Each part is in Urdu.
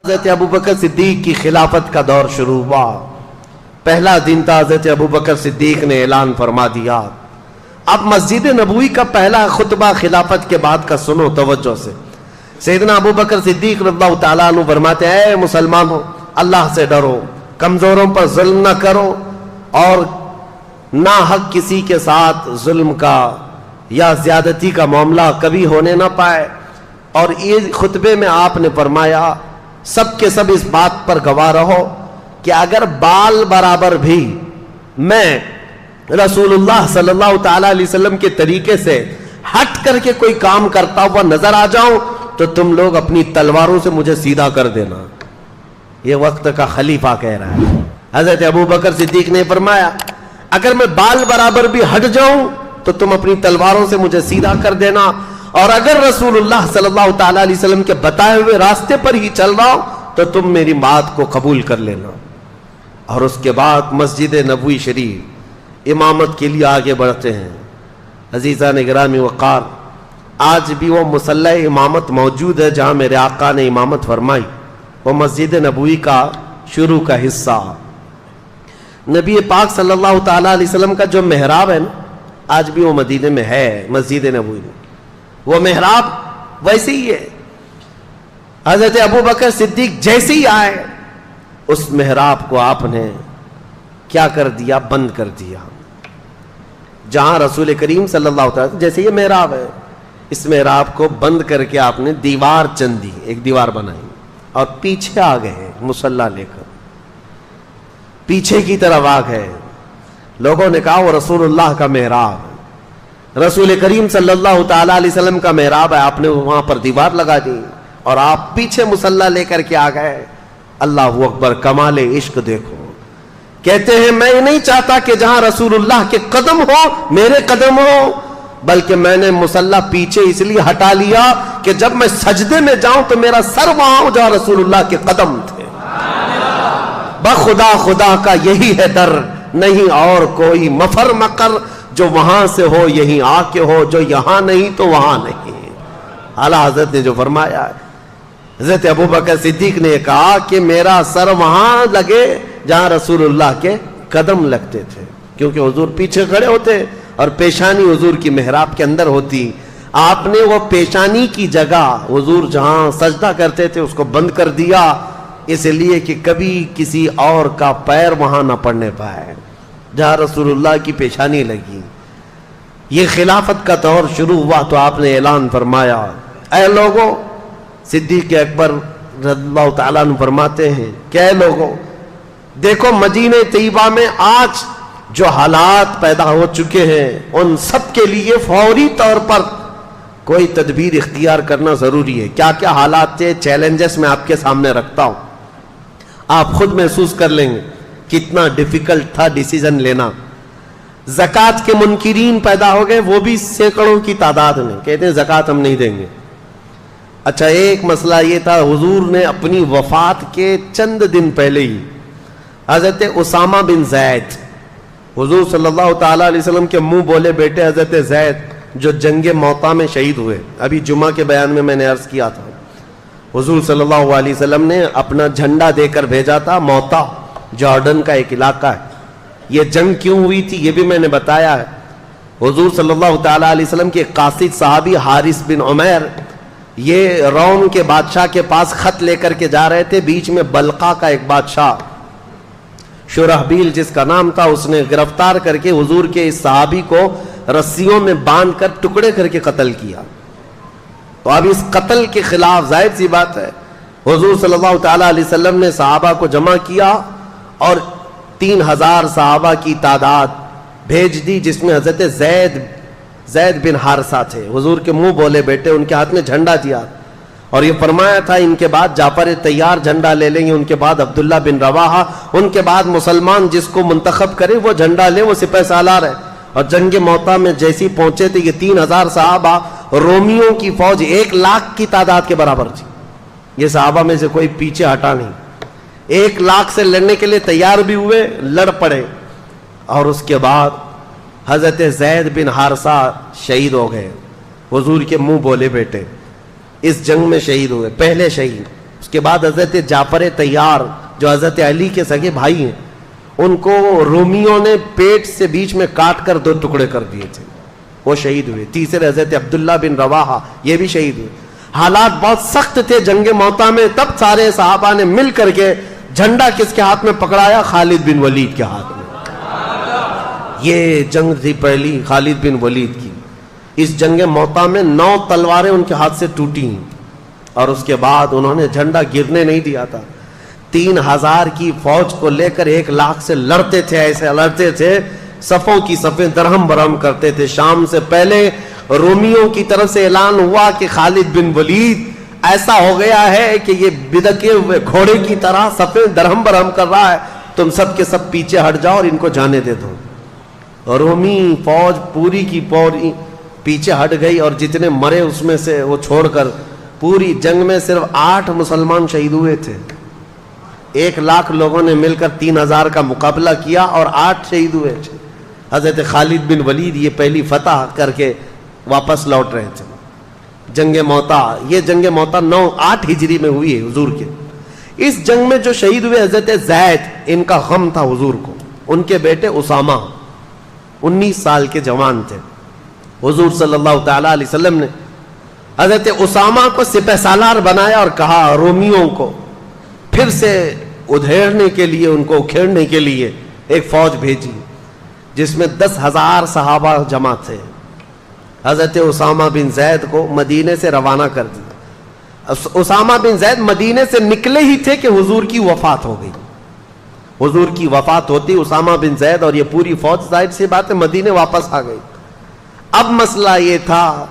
حضرت ابوبکر صدیق کی خلافت کا دور شروع ہوا. پہلا دن تھا، حضرت ابوبکر صدیق نے اعلان فرما دیا. اب مسجد نبوی کا پہلا خطبہ خلافت کے بعد کا سنو توجہ سے. سیدنا ابوبکر صدیق رضی اللہ تعالیٰ عنہ فرماتے ہیں، اے مسلمانوں، اللہ سے ڈرو، کمزوروں پر ظلم نہ کرو، اور نہ حق کسی کے ساتھ ظلم کا یا زیادتی کا معاملہ کبھی ہونے نہ پائے. اور یہ خطبے میں آپ نے فرمایا، سب کے سب اس بات پر گواہ رہو کہ اگر بال برابر بھی میں رسول اللہ صلی اللہ تعالی علیہ وسلم کے طریقے سے ہٹ کر کے کوئی کام کرتا ہوا نظر آ جاؤں تو تم لوگ اپنی تلواروں سے مجھے سیدھا کر دینا. یہ وقت کا خلیفہ کہہ رہا ہے. حضرت ابوبکر صدیق نے فرمایا، اگر میں بال برابر بھی ہٹ جاؤں تو تم اپنی تلواروں سے مجھے سیدھا کر دینا، اور اگر رسول اللہ صلی اللہ تعالی علیہ وسلم کے بتائے ہوئے راستے پر ہی چل رہا ہوں تو تم میری بات کو قبول کر لینا. اور اس کے بعد مسجد نبوی شریف امامت کے لیے آگے بڑھتے ہیں. عزیزان گرامی وقار، آج بھی وہ مصلی امامت موجود ہے جہاں میرے آقا نے امامت فرمائی. وہ مسجد نبوی کا شروع کا حصہ. نبی پاک صلی اللہ تعالی علیہ وسلم کا جو محراب ہے نا، آج بھی وہ مدینے میں ہے. مسجد نبوی میں وہ محراب ویسے ہی ہے. حضرت ابوبکر صدیق جیسے ہی آئے اس محراب کو آپ نے کیا کر دیا؟ بند کر دیا. جہاں رسول کریم صلی اللہ علیہ وسلم، جیسے یہ محراب ہے، اس محراب کو بند کر کے آپ نے دیوار چندی، ایک دیوار بنائی، اور پیچھے آ گئے مصلی لے کر، پیچھے کی طرف آ گئے. لوگوں نے کہا وہ رسول اللہ کا محراب، رسول کریم صلی اللہ تعالی علیہ وسلم کا محراب ہے. آپ نے وہاں پر دیوار لگا دی اور آپ پیچھے مصلی لے کر کے آ گئے. اللہ اکبر، کمال عشق دیکھو. کہتے ہیں میں نہیں چاہتا کہ جہاں رسول اللہ کے قدم ہو میرے قدم ہو، بلکہ میں نے مصلی پیچھے اس لیے ہٹا لیا کہ جب میں سجدے میں جاؤں تو میرا سر وہاں ہو جہاں رسول اللہ کے قدم تھے. بخدا خدا کا یہی ہے در، نہیں اور کوئی مفر مقر، جو وہاں سے ہو یہیں آ کے ہو، جو یہاں نہیں تو وہاں نہیں. اعلیٰ حضرت نے جو فرمایا ہے، حضرت ابوبکر صدیق نے کہا کہ میرا سر وہاں لگے جہاں رسول اللہ کے قدم لگتے تھے، کیونکہ حضور پیچھے کھڑے ہوتے اور پیشانی حضور کی محراب کے اندر ہوتی. آپ نے وہ پیشانی کی جگہ حضور جہاں سجدہ کرتے تھے اس کو بند کر دیا، اس لیے کہ کبھی کسی اور کا پیر وہاں نہ پڑنے پائے جہاں رسول اللہ کی پیشانی لگی. یہ خلافت کا دور شروع ہوا تو آپ نے اعلان فرمایا، اے لوگوں، صدیق اکبر رضی اللہ تعالیٰ عنہ فرماتے ہیں کہ اے لوگوں، دیکھو مدینہ طیبہ میں آج جو حالات پیدا ہو چکے ہیں ان سب کے لیے فوری طور پر کوئی تدبیر اختیار کرنا ضروری ہے. کیا کیا حالات تھے، چیلنجز میں آپ کے سامنے رکھتا ہوں، آپ خود محسوس کر لیں گے کتنا ڈیفیکلٹ تھا ڈیسیژن لینا. زکوٰۃ کے منکرین پیدا ہو گئے، وہ بھی سینکڑوں کی تعداد میں، کہتے ہیں زکوٰۃ ہم نہیں دیں گے. اچھا، ایک مسئلہ یہ تھا، حضور نے اپنی وفات کے چند دن پہلے ہی حضرت اسامہ بن زید، حضور صلی اللہ تعالیٰ علیہ وسلم کے منہ بولے بیٹے حضرت زید جو جنگ موطا میں شہید ہوئے، ابھی جمعہ کے بیان میں نے عرض کیا تھا، حضور صلی اللہ علیہ وسلم نے اپنا جھنڈا دے کر بھیجا تھا. موطا جارڈن کا ایک علاقہ ہے. یہ جنگ کیوں ہوئی تھی یہ بھی میں نے بتایا ہے. حضور صلی اللہ تعالیٰ علیہ وسلم کے قاصد صحابی حارث بن عمیر، یہ روم کے بادشاہ کے پاس خط لے کر کے جا رہے تھے. بیچ میں بلقا کا ایک بادشاہ شرحبیل جس کا نام تھا، اس نے گرفتار کر کے حضور کے اس صحابی کو رسیوں میں باندھ کر ٹکڑے کر کے قتل کیا. تو اب اس قتل کے خلاف ظاہر سی بات ہے حضور صلی اللہ تعالیٰ علیہ وسلم نے صحابہ کو جمع کیا اور 3000 صحابہ کی تعداد بھیج دی، جس میں حضرت زید بن حارثہ تھے، حضور کے منہ بولے بیٹے. ان کے ہاتھ میں جھنڈا دیا اور یہ فرمایا تھا ان کے بعد جعفر طیار جھنڈا لے لیں گے، ان کے بعد عبداللہ بن رواحہ، ان کے بعد مسلمان جس کو منتخب کرے وہ جھنڈا لے، وہ سپہ سالار ہے. اور جنگ موطا میں جیسی پہنچے تھے یہ 3000 صحابہ، رومیوں کی فوج 1 لاکھ کی تعداد کے برابر تھی. یہ صحابہ میں سے کوئی پیچھے ہٹا نہیں، 1 لاکھ سے لڑنے کے لیے تیار بھی ہوئے، لڑ پڑے. اور اس کے بعد حضرت زید بن حارثہ شہید ہو گئے، حضور کے منہ بولے بیٹے اس جنگ میں شہید ہوئے، پہلے شہید. اس کے بعد حضرت جعفر طیار جو حضرت علی کے سگے بھائی ہیں، ان کو رومیوں نے پیٹ سے بیچ میں کاٹ کر 2 ٹکڑے کر دیے تھے، وہ شہید ہوئے۔ تیسرے حضرت عبداللہ بن رواحہ، یہ بھی شہید ہوئے۔ حالات بہت سخت تھے جنگ موتا میں، تب سارے صحابہ نے مل کر کے جھنڈا کس کے ہاتھ میں پکڑایا؟ خالد بن ولید کے ہاتھ میں۔ یہ جنگ تھی پہلی خالد بن ولید کی۔ اس جنگ موتا میں 9 تلواریں ان کے ہاتھ سے ٹوٹی، اور اس کے بعد انہوں نے جھنڈا گرنے نہیں دیا تھا۔ 3000 کی فوج کو لے کر 1 لاکھ سے لڑتے تھے، ایسے لڑتے تھے، صفوں کی صفیں درہم برہم کرتے تھے۔ شام سے پہلے رومیوں کی طرف سے اعلان ہوا کہ خالد بن ولید ایسا ہو گیا ہے کہ یہ بدکے ہوئے گھوڑے کی طرح صفیں درہم برہم کر رہا ہے، تم سب کے سب پیچھے ہٹ جاؤ اور ان کو جانے دے دو۔ رومی فوج پوری کی پوری پیچھے ہٹ گئی، اور جتنے مرے اس میں سے وہ چھوڑ کر پوری جنگ میں صرف 8 مسلمان شہید ہوئے تھے۔ 1 لاکھ لوگوں نے مل کر 3000 کا مقابلہ کیا اور 8 شہید ہوئے تھے۔ حضرت خالد بن ولید یہ پہلی فتح کر کے واپس لوٹ رہے تھے۔ جنگ موتا، یہ جنگ موتا 8 ہجری میں ہوئی ہے حضور کے۔ اس جنگ میں جو شہید ہوئے حضرت زید، ان کا غم تھا حضور کو۔ ان کے بیٹے اسامہ 19 سال کے جوان تھے۔ حضور صلی اللہ تعالی علیہ وسلم نے حضرت اسامہ کو سپہ سالار بنایا اور کہا رومیوں کو پھر سے ادھیڑنے کے لیے، ان کو اکھیڑنے کے لیے ایک فوج بھیجی جس میں 10,000 صحابہ جمع تھے۔ حضرت اسامہ بن زید کو مدینے سے روانہ کر دیا۔ اسامہ بن زید مدینے سے نکلے ہی تھے کہ حضور کی وفات ہو گئی۔ حضور کی وفات ہوتی اسامہ بن زید اور یہ پوری فوج ظاہر سی بات ہے مدینے واپس آ گئی۔ اب مسئلہ یہ تھا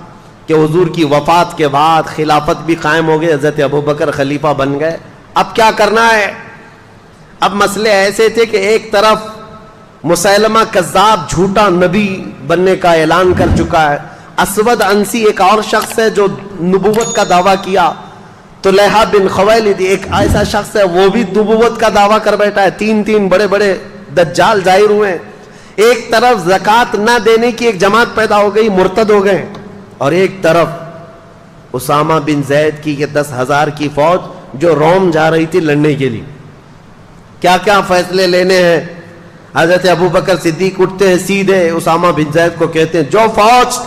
کہ حضور کی وفات کے بعد خلافت بھی قائم ہو گئی، حضرت ابوبکر خلیفہ بن گئے۔ اب کیا کرنا ہے؟ اب مسئلے ایسے تھے کہ ایک طرف مسیلمہ کذاب جھوٹا نبی بننے کا اعلان کر چکا ہے، اسود انسی ایک اور شخص ہے جو نبوت کا دعویٰ کیا، طلحہ بن خویلد ایک ایسا شخص ہے وہ بھی نبوت کا دعویٰ کر بیٹھا ہے، 3 بڑے بڑے دجال ظاہر ہوئے ہیں۔ ایک طرف زکوٰۃ نہ دینے کی ایک جماعت پیدا ہو گئی، مرتد ہو گئے، اور ایک طرف اسامہ بن زید کی یہ 10,000 کی فوج جو روم جا رہی تھی لڑنے کے لیے۔ کیا کیا فیصلے لینے ہیں؟ حضرت ابوبکر صدیق اٹھتے ہیں سیدھے اسامہ بن زید کو کہتے ہیں جو فوج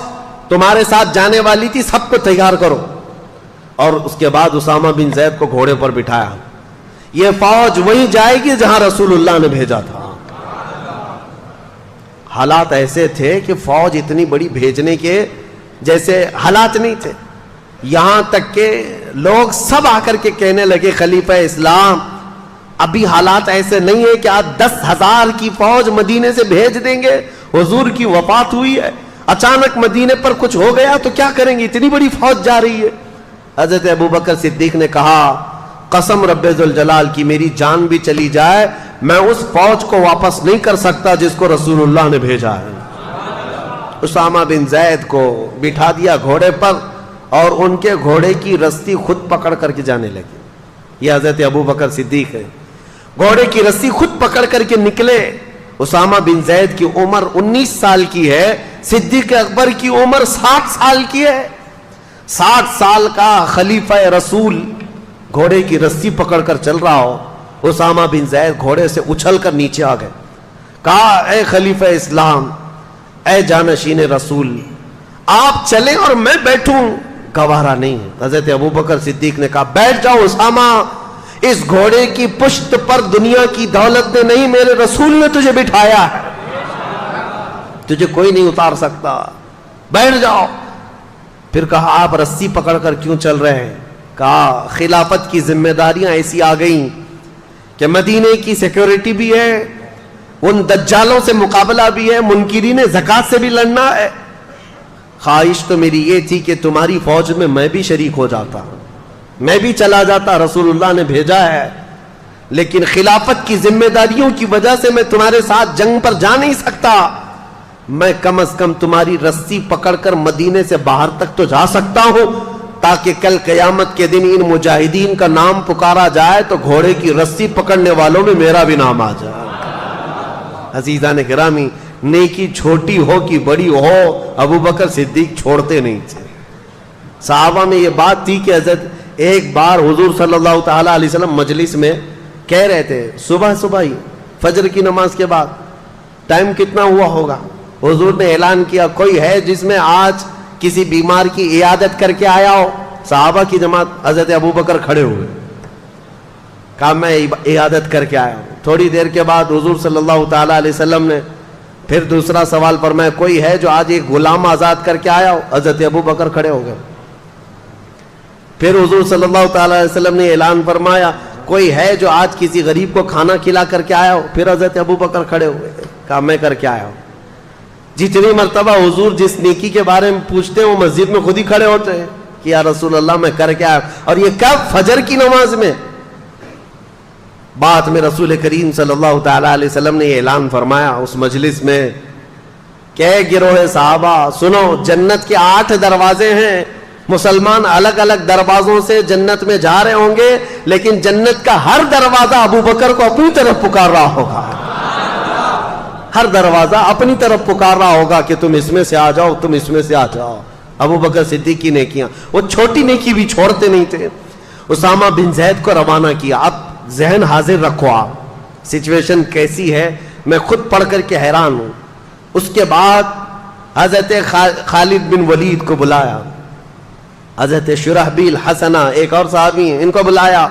تمہارے ساتھ جانے والی تھی سب کو تیار کرو، اور اس کے بعد اسامہ بن زید کو گھوڑے پر بٹھایا۔ یہ فوج وہیں جائے گی جہاں رسول اللہ نے بھیجا تھا۔ حالات ایسے تھے کہ فوج اتنی بڑی بھیجنے کے جیسے حالات نہیں تھے، یہاں تک کہ لوگ سب آ کر کے کہنے لگے خلیفہ اسلام ابھی حالات ایسے نہیں ہے کہ آپ 10,000 کی فوج مدینے سے بھیج دیں گے، حضور کی وفات ہوئی ہے، اچانک مدینے پر کچھ ہو گیا تو کیا کریں گے، اتنی بڑی فوج جا رہی ہے۔ حضرت ابوبکر صدیق نے کہا قسم رب ذوالجلال کی میری جان بھی چلی جائے میں اس فوج کو واپس نہیں کر سکتا جس کو رسول اللہ نے بھیجا ہے۔ اسامہ بن زید کو بٹھا دیا گھوڑے پر اور ان کے گھوڑے کی رسی خود پکڑ کر کے جانے لگے۔ یہ حضرت ابوبکر صدیق ہے، گھوڑے کی رسی خود پکڑ کر کے نکلے۔ اسامہ بن زید کی عمر 19 سال کی ہے، صدیق اکبر کی عمر 60 سال کی ہے۔ 60 سال کا خلیفہ رسول گھوڑے کی رسی پکڑ کر چل رہا ہو، اسامہ بن زید گھوڑے سے اچھل کر نیچے آ گئے۔ کہا اے خلیفہ اسلام، اے جانشین رسول، آپ چلیں اور میں بیٹھوں؟ گوارا نہیں۔ حضرت ابوبکر صدیق نے کہا بیٹھ جاؤ اسامہ، اس گھوڑے کی پشت پر دنیا کی دولت نے نہیں میرے رسول نے تجھے بٹھایا ہے، تجھے کوئی نہیں اتار سکتا، بیٹھ جاؤ۔ پھر کہا آپ رسی پکڑ کر کیوں چل رہے ہیں؟ کہا خلافت کی ذمہ داریاں ایسی آ گئیں کہ مدینے کی سیکیورٹی بھی ہے، ان دجالوں سے مقابلہ بھی ہے، منکرین زکوٰۃ سے بھی لڑنا ہے۔ خواہش تو میری یہ تھی کہ تمہاری فوج میں بھی شریک ہو جاتا، میں بھی چلا جاتا، رسول اللہ نے بھیجا ہے، لیکن خلافت کی ذمہ داریوں کی وجہ سے میں تمہارے ساتھ جنگ پر جا نہیں سکتا، میں کم از کم تمہاری رسی پکڑ کر مدینے سے باہر تک تو جا سکتا ہوں تاکہ کل قیامت کے دن ان مجاہدین کا نام پکارا جائے تو گھوڑے کی رسی پکڑنے والوں میں میرا بھی نام آ جائے۔ عزیزان گرامی، نیکی چھوٹی ہو کہ بڑی ہو ابوبکر صدیق چھوڑتے نہیں تھے۔ صحابہ میں یہ بات تھی کہ حضرت ایک بار حضور صلی اللہ تعالی علیہ وسلم مجلس میں کہہ رہے تھے صبح ہی فجر کی نماز کے بعد ٹائم کتنا ہوا ہوگا, حضور نے اعلان کیا کوئی ہے جس میں آج کسی بیمار کی عیادت کر کے آیا ہو؟ صحابہ کی جماعت, حضرت ابو بکر کھڑے ہوئے, کہا میں عیادت کر کے آیا ہوں. تھوڑی دیر کے بعد حضور صلی اللہ تعالی علیہ وسلم نے پھر دوسرا سوال فرمایا کوئی ہے جو آج ایک غلام آزاد کر کے آیا ہو؟ حضرت ابو بکر کھڑے ہو گئے. پھر حضور صلی اللہ تعالی علیہ وسلم نے اعلان فرمایا کوئی ہے جو آج کسی غریب کو کھانا کھلا کر کے آیا ہو؟ پھر حضرت ابو بکر کھڑے ہوئے, کہا میں کر کے آیا ہوں. جتنی مرتبہ حضور جس نیکی کے بارے میں پوچھتے ہیں وہ مسجد میں خود ہی کھڑے ہوتے ہیں کہ یا رسول اللہ میں کر کے آیا. اور یہ کب؟ فجر کی نماز میں. بعد میں رسول کریم صلی اللہ تعالی علیہ وسلم نے یہ اعلان فرمایا اس مجلس میں کہ گروہ صحابہ سنو, جنت کے 8 دروازے ہیں, مسلمان الگ الگ دروازوں سے جنت میں جا رہے ہوں گے, لیکن جنت کا ہر دروازہ ابو بکر کو اپنی طرف پکار رہا ہوگا. ہر دروازہ اپنی طرف پکار رہا ہوگا کہ تم اس میں سے آ جاؤ, تم اس میں سے آ جاؤ. ابو بکر صدیق کی نیکیاں, وہ چھوٹی نیکی بھی چھوڑتے نہیں تھے. اسامہ بن زید کو روانہ کیا. اب ذہن حاضر رکھو, آپ سچویشن کیسی ہے میں خود پڑھ کر کے حیران ہوں. اس کے بعد حضرت خالد بن ولید کو بلایا, حضرت شرحبیل حسنہ ایک اور صحابی ہیں ان کو بلایا,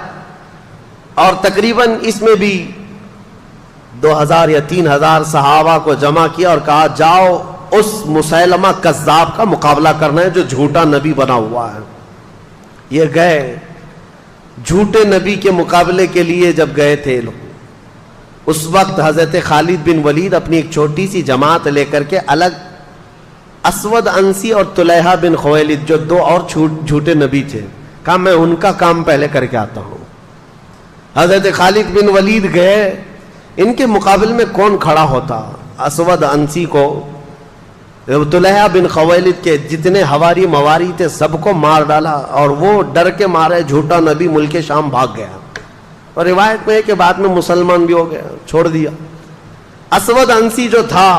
اور تقریباً اس میں بھی 2000 یا 3000 صحابہ کو جمع کیا اور کہا جاؤ اس مسیلمہ کذاب کا مقابلہ کرنا ہے جو جھوٹا نبی بنا ہوا ہے. یہ گئے جھوٹے نبی کے مقابلے کے لیے. جب گئے تھے لوگ, اس وقت حضرت خالد بن ولید اپنی ایک چھوٹی سی جماعت لے کر کے الگ اسود انسی اور طلحہ بن خویلد جو 2 اور جھوٹے نبی تھے, کہا میں ان کا کام پہلے کر کے آتا ہوں. حضرت خالد بن ولید گئے, ان کے مقابل میں کون کھڑا ہوتا؟ اسود انسی کو, طلحہ بن خویلد کے جتنے ہواری مواری تھے سب کو مار ڈالا, اور وہ ڈر کے مارے جھوٹا نبی ملک شام بھاگ گیا. اور روایت میں ہے کہ بعد میں مسلمان بھی ہو گیا, چھوڑ دیا. اسود انسی جو تھا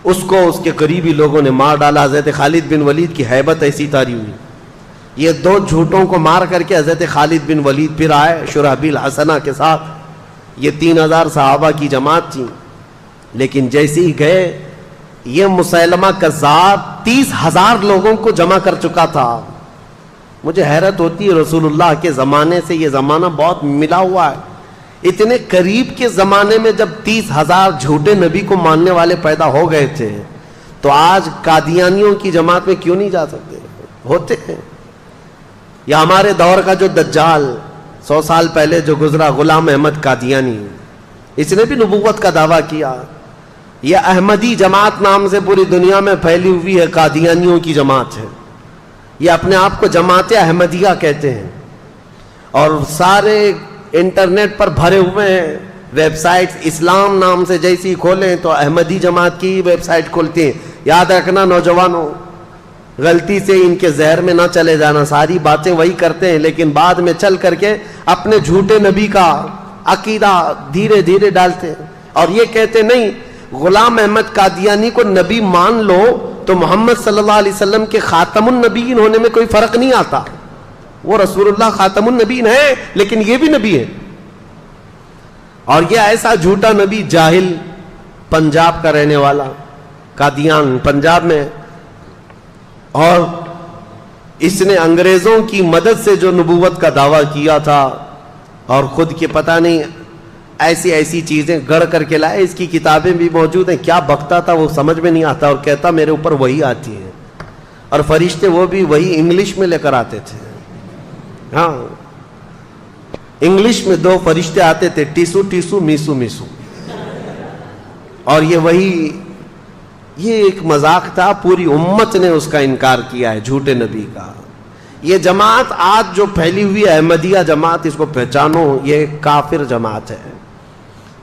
اس کو اس کے قریبی لوگوں نے مار ڈالا. حضرت خالد بن ولید کی ہیبت ایسی تاری ہوئی, یہ 2 جھوٹوں کو مار کر کے حضرت خالد بن ولید پھر آئے شرحبیل حسنہ کے ساتھ. یہ 3000 صحابہ کی جماعت تھی, لیکن جیسے ہی گئے یہ مسیلمہ کذاب 30,000 لوگوں کو جمع کر چکا تھا. مجھے حیرت ہوتی ہے, رسول اللہ کے زمانے سے یہ زمانہ بہت ملا ہوا ہے. اتنے قریب کے زمانے میں جب 30,000 جھوٹے نبی کو ماننے والے پیدا ہو گئے تھے, تو آج قادیانیوں کی جماعت میں کیوں نہیں جا سکتے؟ ہوتے ہیں. یا ہمارے دور کا جو دجال 100 سال پہلے جو گزرا, غلام احمد قادیانی, اس نے بھی نبوت کا دعویٰ کیا. یہ احمدی جماعت نام سے پوری دنیا میں پھیلی ہوئی ہے, قادیانیوں کی جماعت ہے. یہ اپنے آپ کو جماعت احمدیہ کہتے ہیں, اور سارے انٹرنیٹ پر بھرے ہوئے ہیں ویب سائٹس. اسلام نام سے جیسی کھولیں تو احمدی جماعت کی ویب سائٹ کھولتی ہیں. یاد رکھنا نوجوانوں, غلطی سے ان کے زہر میں نہ چلے جانا. ساری باتیں وہی کرتے ہیں, لیکن بعد میں چل کر کے اپنے جھوٹے نبی کا عقیدہ دھیرے دھیرے ڈالتے ہیں, اور یہ کہتے نہیں غلام احمد قادیانی کو نبی مان لو تو محمد صلی اللہ علیہ وسلم کے خاتم النبیین ہونے میں کوئی فرق نہیں آتا. وہ رسول اللہ خاتم النبیین ہے, لیکن یہ بھی نبی ہے. اور یہ ایسا جھوٹا نبی جاہل, پنجاب کا رہنے والا, قادیان پنجاب میں, اور اس نے انگریزوں کی مدد سے جو نبوت کا دعویٰ کیا تھا, اور خود کی پتہ نہیں ایسی چیزیں گڑھ کر کے لائے. اس کی کتابیں بھی موجود ہیں. کیا بکتا تھا وہ سمجھ میں نہیں آتا, اور کہتا میرے اوپر وہی آتی ہے, اور فرشتے وہ بھی وہی انگلش میں لے کر آتے تھے. ہاں, انگلش میں 2 فرشتے آتے تھے, ٹیسو ٹیسو میسو میسو, اور یہ وہی, یہ ایک مذاق تھا. پوری امت نے اس کا انکار کیا ہے جھوٹے نبی کا. یہ جماعت آج جو پھیلی ہوئی احمدیہ جماعت, اس کو پہچانو, یہ کافر جماعت ہے.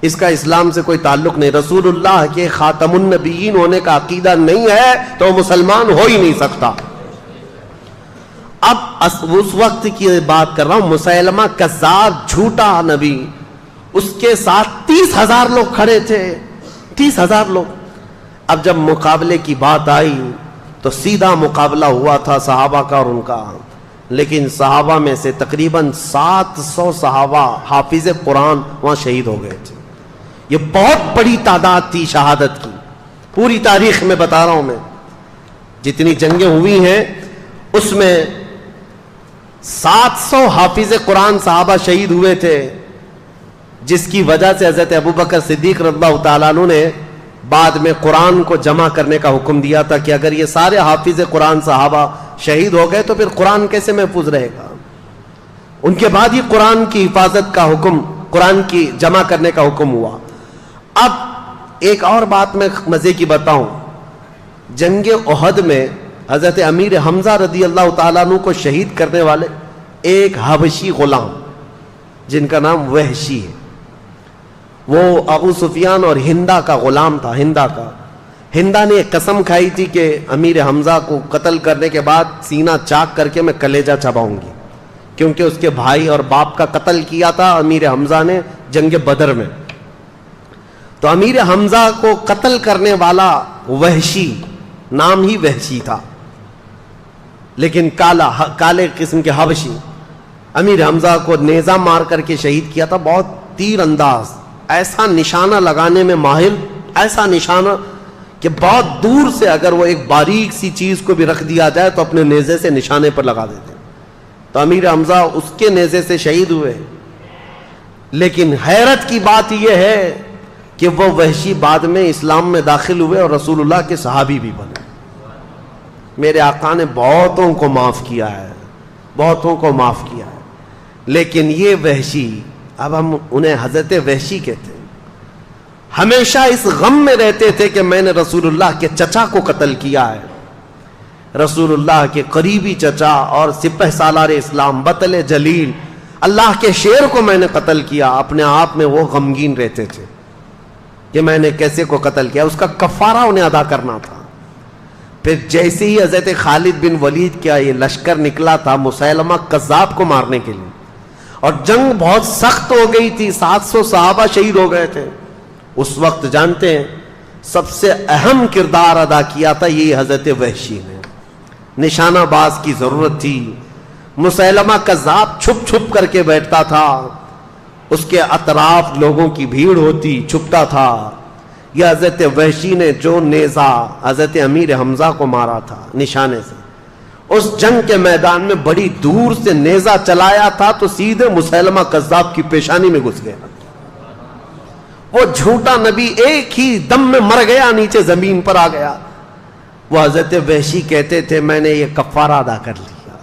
اس کا اسلام سے کوئی تعلق نہیں. رسول اللہ کے خاتم النبیین ہونے کا عقیدہ نہیں ہے تو وہ مسلمان ہو ہی نہیں سکتا. اب اس وقت کی بات کر رہا ہوں, مسیلمہ کذاب جھوٹا نبی, اس کے ساتھ 30,000 لوگ کھڑے تھے, 30,000 لوگ. اب جب مقابلے کی بات آئی تو سیدھا مقابلہ ہوا تھا صحابہ کا اور ان کا. لیکن صحابہ میں سے تقریباً 700 صحابہ حافظ قرآن وہاں شہید ہو گئے تھے. یہ بہت بڑی تعداد تھی شہادت کی. پوری تاریخ میں بتا رہا ہوں میں، جتنی جنگیں ہوئی ہیں اس میں 700 حافظ قرآن صحابہ شہید ہوئے تھے، جس کی وجہ سے حضرت ابوبکر صدیق رضی اللہ تعالیٰ عنہ نے بعد میں قرآن کو جمع کرنے کا حکم دیا تھا کہ اگر یہ سارے حافظ قرآن صحابہ شہید ہو گئے تو پھر قرآن کیسے محفوظ رہے گا. ان کے بعد ہی قرآن کی حفاظت کا حکم، قرآن کی جمع کرنے کا حکم ہوا. اب ایک اور بات میں مزے کی بتاؤں، جنگ احد میں حضرت امیر حمزہ رضی اللہ تعالیٰ عنہ کو شہید کرنے والے ایک حبشی غلام جن کا نام وحشی ہے، وہ ابو سفیان اور ہندا کا غلام تھا. ہندا نے ایک قسم کھائی تھی کہ امیر حمزہ کو قتل کرنے کے بعد سینہ چاک کر کے میں کلیجہ چباؤں گی، کیونکہ اس کے بھائی اور باپ کا قتل کیا تھا امیر حمزہ نے جنگ بدر میں. تو امیر حمزہ کو قتل کرنے والا وحشی، نام ہی وحشی تھا لیکن کالے قسم کے حبشی، امیر حمزہ کو نیزہ مار کر کے شہید کیا تھا. بہت تیر انداز، ایسا نشانہ لگانے میں ماہر، ایسا نشانہ کہ بہت دور سے اگر وہ ایک باریک سی چیز کو بھی رکھ دیا جائے تو اپنے نیزے سے نشانے پر لگا دیتے. تو امیر حمزہ اس کے نیزے سے شہید ہوئے. لیکن حیرت کی بات یہ ہے کہ وہ وحشی بعد میں اسلام میں داخل ہوئے اور رسول اللہ کے صحابی بھی بنے. میرے آقا نے بہتوں کو معاف کیا ہے، بہتوں کو معاف کیا ہے. لیکن یہ وحشی، اب ہم انہیں حضرت وحشی کہتے ہیں، ہمیشہ اس غم میں رہتے تھے کہ میں نے رسول اللہ کے چچا کو قتل کیا ہے. رسول اللہ کے قریبی چچا اور سپہ سالار اسلام بطل جلیل اللہ کے شیر کو میں نے قتل کیا. اپنے آپ میں وہ غمگین رہتے تھے کہ میں نے کیسے کو قتل کیا، اس کا کفارہ انہیں ادا کرنا تھا. پھر جیسے ہی حضرت خالد بن ولید کیا یہ لشکر نکلا تھا مسیلمہ کذاب کو مارنے کے لیے، اور جنگ بہت سخت ہو گئی تھی، 700 صحابہ شہید ہو گئے تھے. اس وقت جانتے ہیں سب سے اہم کردار ادا کیا تھا یہ حضرت وحشی نے. نشانہ باز کی ضرورت تھی. مسیلمہ کذاب چھپ چھپ کر کے بیٹھتا تھا، اس کے اطراف لوگوں کی بھیڑ ہوتی، چھپتا تھا. یہ حضرت وحشی نے جو نیزہ حضرت امیر حمزہ کو مارا تھا نشانے سے، اس جنگ کے میدان میں بڑی دور سے نیزہ چلایا تھا تو سیدھے مسیلمہ کذاب کی پیشانی میں گھس گیا. وہ جھوٹا نبی ایک ہی دم میں مر گیا، نیچے زمین پر آ گیا. وہ حضرت وحشی کہتے تھے میں نے یہ کفارہ ادا کر لیا.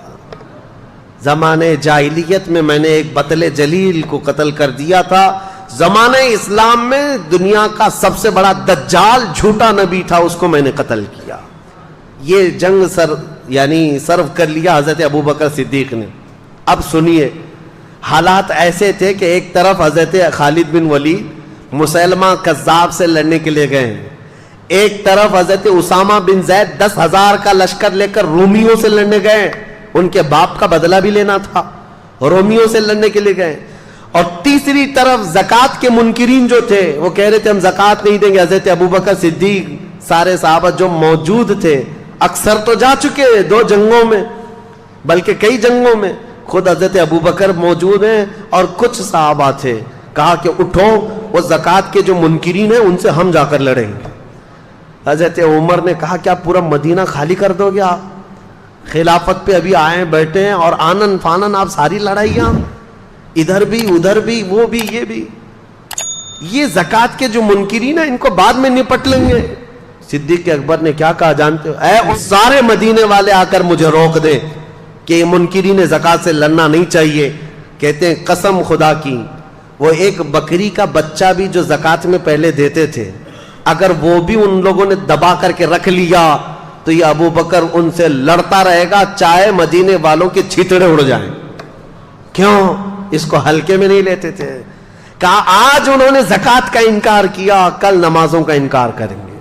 زمانے جاہلیت میں میں نے ایک بطل جلیل کو قتل کر دیا تھا، زمانہ اسلام میں دنیا کا سب سے بڑا دجال جھوٹا نبی تھا، اس کو میں نے قتل کیا. یہ جنگ سرو کر لیا حضرت ابوبکر صدیق نے. اب سنیے، حالات ایسے تھے کہ ایک طرف حضرت خالد بن ولید مسیلمہ کذاب سے لڑنے کے لیے گئے ہیں، ایک طرف حضرت اسامہ بن زید 10,000 کا لشکر لے کر رومیوں سے لڑنے گئے، ان کے باپ کا بدلہ بھی لینا تھا، رومیوں سے لڑنے کے لیے گئے. اور تیسری طرف زکوٰۃ کے منکرین جو تھے وہ کہہ رہے تھے ہم زکوٰۃ نہیں دیں گے. حضرت ابوبکر صدیق سارے صحابہ جو موجود تھے، اکثر تو جا چکے 2 جنگوں میں بلکہ کئی جنگوں میں، خود حضرت ابوبکر موجود ہیں اور کچھ صحابہ تھے. کہا کہ اٹھو، وہ زکوٰۃ کے جو منکرین ہیں ان سے ہم جا کر لڑیں گے. حضرت عمر نے کہا کیا پورا مدینہ خالی کر دو گے آپ؟ خلافت پہ ابھی آئے بیٹھے ہیں اور آنن فانن آپ ساری لڑائیاں، ادھر بھی ادھر بھی وہ بھی یہ بھی. یہ زکوٰۃ کے جو منکرین ہیں ان کو بعد میں نپٹ لیں گے. صدیق اکبر نے کیا کہا جانتے ہو؟ اے سارے مدینے والے آ کر مجھے روک دیں کہ منکرین زکوٰۃ سے لڑنا نہیں چاہیے. کہتے ہیں قسم خدا کی، وہ ایک بکری کا بچہ بھی جو زکوٰۃ میں پہلے دیتے تھے، اگر وہ بھی ان لوگوں نے دبا کر کے رکھ لیا تو یہ ابو بکر ان سے لڑتا رہے گا چاہے مدینے والوں کے چھتڑے اڑ جائیں. کیوں؟ اس کو ہلکے میں نہیں لیتے تھے. کہا آج انہوں نے زکوٰۃ کا انکار کیا، کل نمازوں کا انکار کریں گے،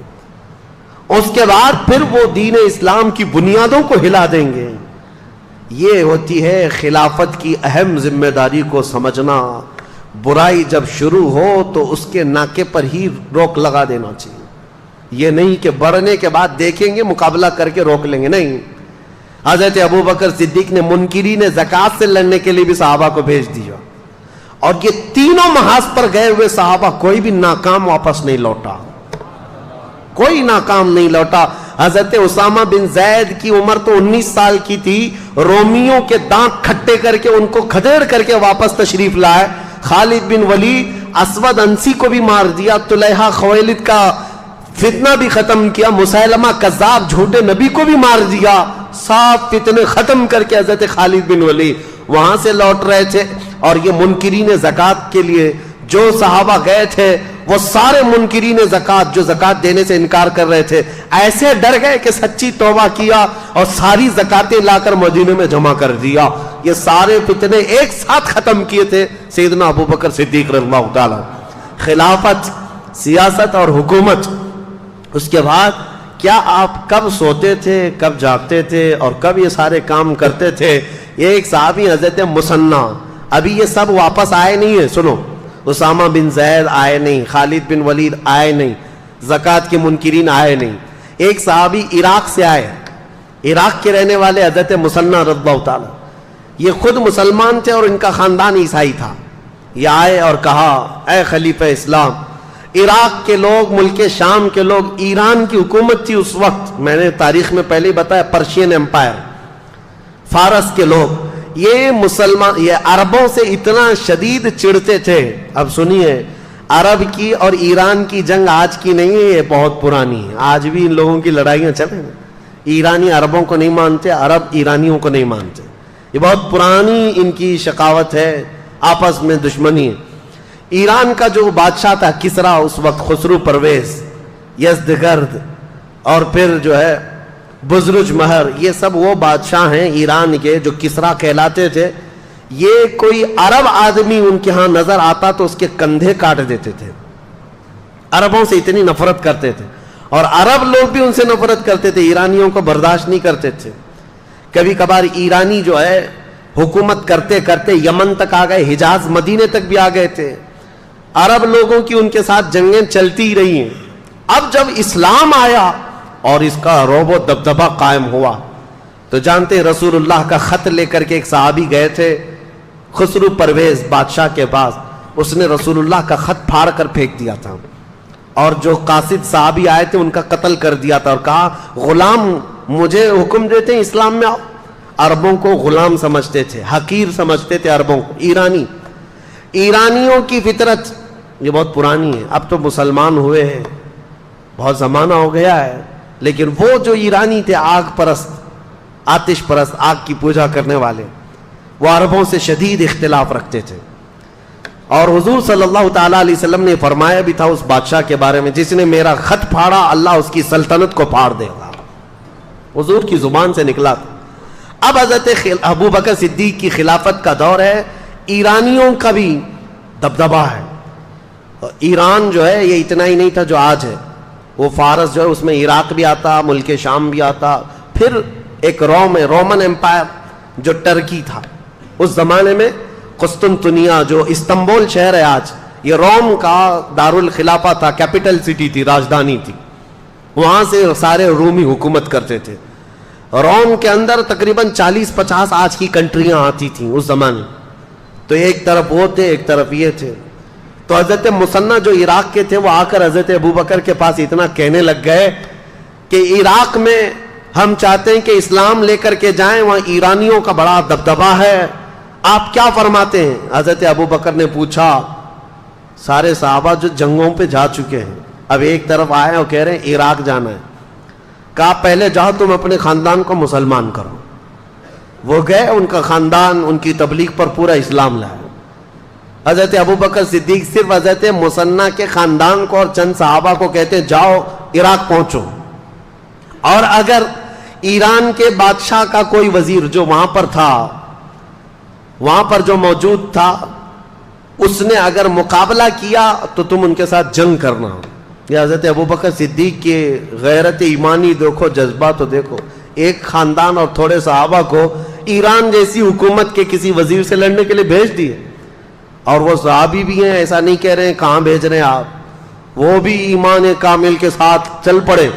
اس کے بعد پھر وہ دین اسلام کی بنیادوں کو ہلا دیں گے. یہ ہوتی ہے خلافت کی اہم ذمہ داری کو سمجھنا. برائی جب شروع ہو تو اس کے ناکے پر ہی روک لگا دینا چاہیے. یہ نہیں کہ بڑھنے کے بعد دیکھیں گے مقابلہ کر کے روک لیں گے، نہیں. حضرت ابو بکر صدیق نے منکرین زکات سے لڑنے کے لیے بھی صحابہ کو بھیج دیا, اور یہ تینوں محاذ پر گئے ہوئے صحابہ کوئی بھی ناکام واپس نہیں لوٹا, کوئی ناکام نہیں لوٹا. حضرت اسامہ بن زید کی عمر تو 19 سال کی تھی, رومیوں کے دانت کھٹے کر کے ان کو کھدیڑ کر کے واپس تشریف لائے. خالد بن ولید اسود انسی کو بھی مار دیا, طلحہ خویلد کا فتنہ بھی ختم کیا, مسیلمہ کذاب جھوٹے نبی کو بھی مار دیا. سب فتنے ختم کر کے حضرت خالد بن ولید وہاں سے لوٹ رہے تھے. اور یہ منکرین زکات کے لیے جو صحابہ گئے تھے وہ سارے منکرین زکات جو زکات دینے سے انکار کر رہے تھے ایسے ڈر گئے کہ سچی توبہ کیا اور ساری زکاتیں لا کر مدینے میں جمع کر دیا. یہ سارے فتنے ایک ساتھ ختم کیے تھے سیدنا ابو بکر صدیق رضی اللہ تعالی. خلافت, سیاست اور حکومت. اس کے بعد کیا آپ کب سوتے تھے, کب جاگتے تھے اور کب یہ سارے کام کرتے تھے؟ یہ ایک صحابی حضرت مسنہ, ابھی یہ سب واپس آئے نہیں ہیں. سنو, اسامہ بن زید آئے نہیں, خالد بن ولید آئے نہیں, زکات کے منکرین آئے نہیں. ایک صحابی عراق سے آئے, عراق کے رہنے والے حضرت مسنہ رضی اللہ تعالی, یہ خود مسلمان تھے اور ان کا خاندان عیسائی تھا. یہ آئے اور کہا اے خلیفہ اسلام, عراق کے لوگ, ملک شام کے لوگ, ایران کی حکومت تھی اس وقت, میں نے تاریخ میں پہلے ہی بتایا, پرشین امپائر, فارس کے لوگ, یہ مسلمان یہ عربوں سے اتنا شدید چڑھتے تھے. اب سنیے, عرب کی اور ایران کی جنگ آج کی نہیں ہے, یہ بہت پرانی ہے. آج بھی ان لوگوں کی لڑائیاں چلیں, ایرانی عربوں کو نہیں مانتے, عرب ایرانیوں کو نہیں مانتے. یہ بہت پرانی ان کی شقاوت ہے, آپس میں دشمنی ہے. ایران کا جو بادشاہ تھا کسرا اس وقت, خسرو پرویز, یزدگرد اور پھر جو ہے بزرج مہر, یہ سب وہ بادشاہ ہیں ایران کے جو کسرا کہلاتے تھے. یہ کوئی عرب آدمی ان کے ہاں نظر آتا تو اس کے کندھے کاٹ دیتے تھے. عربوں سے اتنی نفرت کرتے تھے, اور عرب لوگ بھی ان سے نفرت کرتے تھے, ایرانیوں کو برداشت نہیں کرتے تھے. کبھی کبھار ایرانی جو ہے حکومت کرتے کرتے یمن تک آ گئے, حجاز مدینے تک بھی آ گئے تھے. عرب لوگوں کی ان کے ساتھ جنگیں چلتی ہی رہی ہیں. اب جب اسلام آیا اور اس کا رعب و دبدبہ قائم ہوا تو جانتے ہیں رسول اللہ کا خط لے کر کے ایک صحابی گئے تھے خسرو پرویز بادشاہ کے پاس. اس نے رسول اللہ کا خط پھاڑ کر پھینک دیا تھا, اور جو قاصد صحابی آئے تھے ان کا قتل کر دیا تھا, اور کہا غلام مجھے حکم دیتے ہیں اسلام میں آؤ. عربوں کو غلام سمجھتے تھے, حقیر سمجھتے تھے عربوں کو. ایرانیوں کی فطرت یہ بہت پرانی ہے, اب تو مسلمان ہوئے ہیں, بہت زمانہ ہو گیا ہے, لیکن وہ جو ایرانی تھے آگ پرست, آتش پرست, آگ کی پوجا کرنے والے, وہ عربوں سے شدید اختلاف رکھتے تھے. اور حضور صلی اللہ تعالیٰ علیہ وسلم نے فرمایا بھی تھا اس بادشاہ کے بارے میں, جس نے میرا خط پھاڑا اللہ اس کی سلطنت کو پھاڑ دے گا. حضور کی زبان سے نکلا تھا. اب حضرت ابو بکر صدیق کی خلافت کا دور ہے, ایرانیوں کا بھی دبدبہ ہے. ایران جو ہے یہ اتنا ہی نہیں تھا جو آج ہے, وہ فارس جو ہے اس میں عراق بھی آتا, ملک شام بھی آتا, پھر ایک رومن امپائر جو ٹرکی تھا. اس زمانے میں قسطنطنیہ جو استنبول شہر ہے آج, یہ روم کا دارالخلافہ تھا, کیپٹل سٹی تھی, راجدھانی تھی. وہاں سے سارے رومی حکومت کرتے تھے. روم کے اندر تقریباً 40-50 آج کی کنٹریاں آتی تھیں اس زمانے. تو ایک طرف وہ تھے, ایک طرف یہ تھے. تو حضرت مسنہ جو عراق کے تھے وہ آ کر حضرت ابو بکر کے پاس اتنا کہنے لگ گئے کہ عراق میں ہم چاہتے ہیں کہ اسلام لے کر کے جائیں, وہاں ایرانیوں کا بڑا دبدبہ ہے, آپ کیا فرماتے ہیں؟ حضرت ابو بکر نے پوچھا, سارے صحابہ جو جنگوں پہ جا چکے ہیں اب ایک طرف آئے اور کہہ رہے ہیں عراق جانا ہے. کہا پہلے جاؤ تم اپنے خاندان کو مسلمان کرو. وہ گئے, ان کا خاندان ان کی تبلیغ پر پورا اسلام لایا. حضرت ابو بکر صدیق صرف حضرت مسنہ کے خاندان کو اور چند صحابہ کو کہتے جاؤ عراق پہنچو, اور اگر ایران کے بادشاہ کا کوئی وزیر جو وہاں پر تھا, وہاں پر جو موجود تھا, اس نے اگر مقابلہ کیا تو تم ان کے ساتھ جنگ کرنا. یہ حضرت ابو بکر صدیق کی غیرت ایمانی دیکھو, جذبہ تو دیکھو. ایک خاندان اور تھوڑے صحابہ کو ایران جیسی حکومت کے کسی وزیر سے لڑنے کے لیے بھیج دیے, اور وہ صحابی بھی ہیں, ایسا نہیں کہہ رہے ہیں کہاں بھیج رہے ہیں آپ, وہ بھی ایمان کامل کے ساتھ چل پڑے.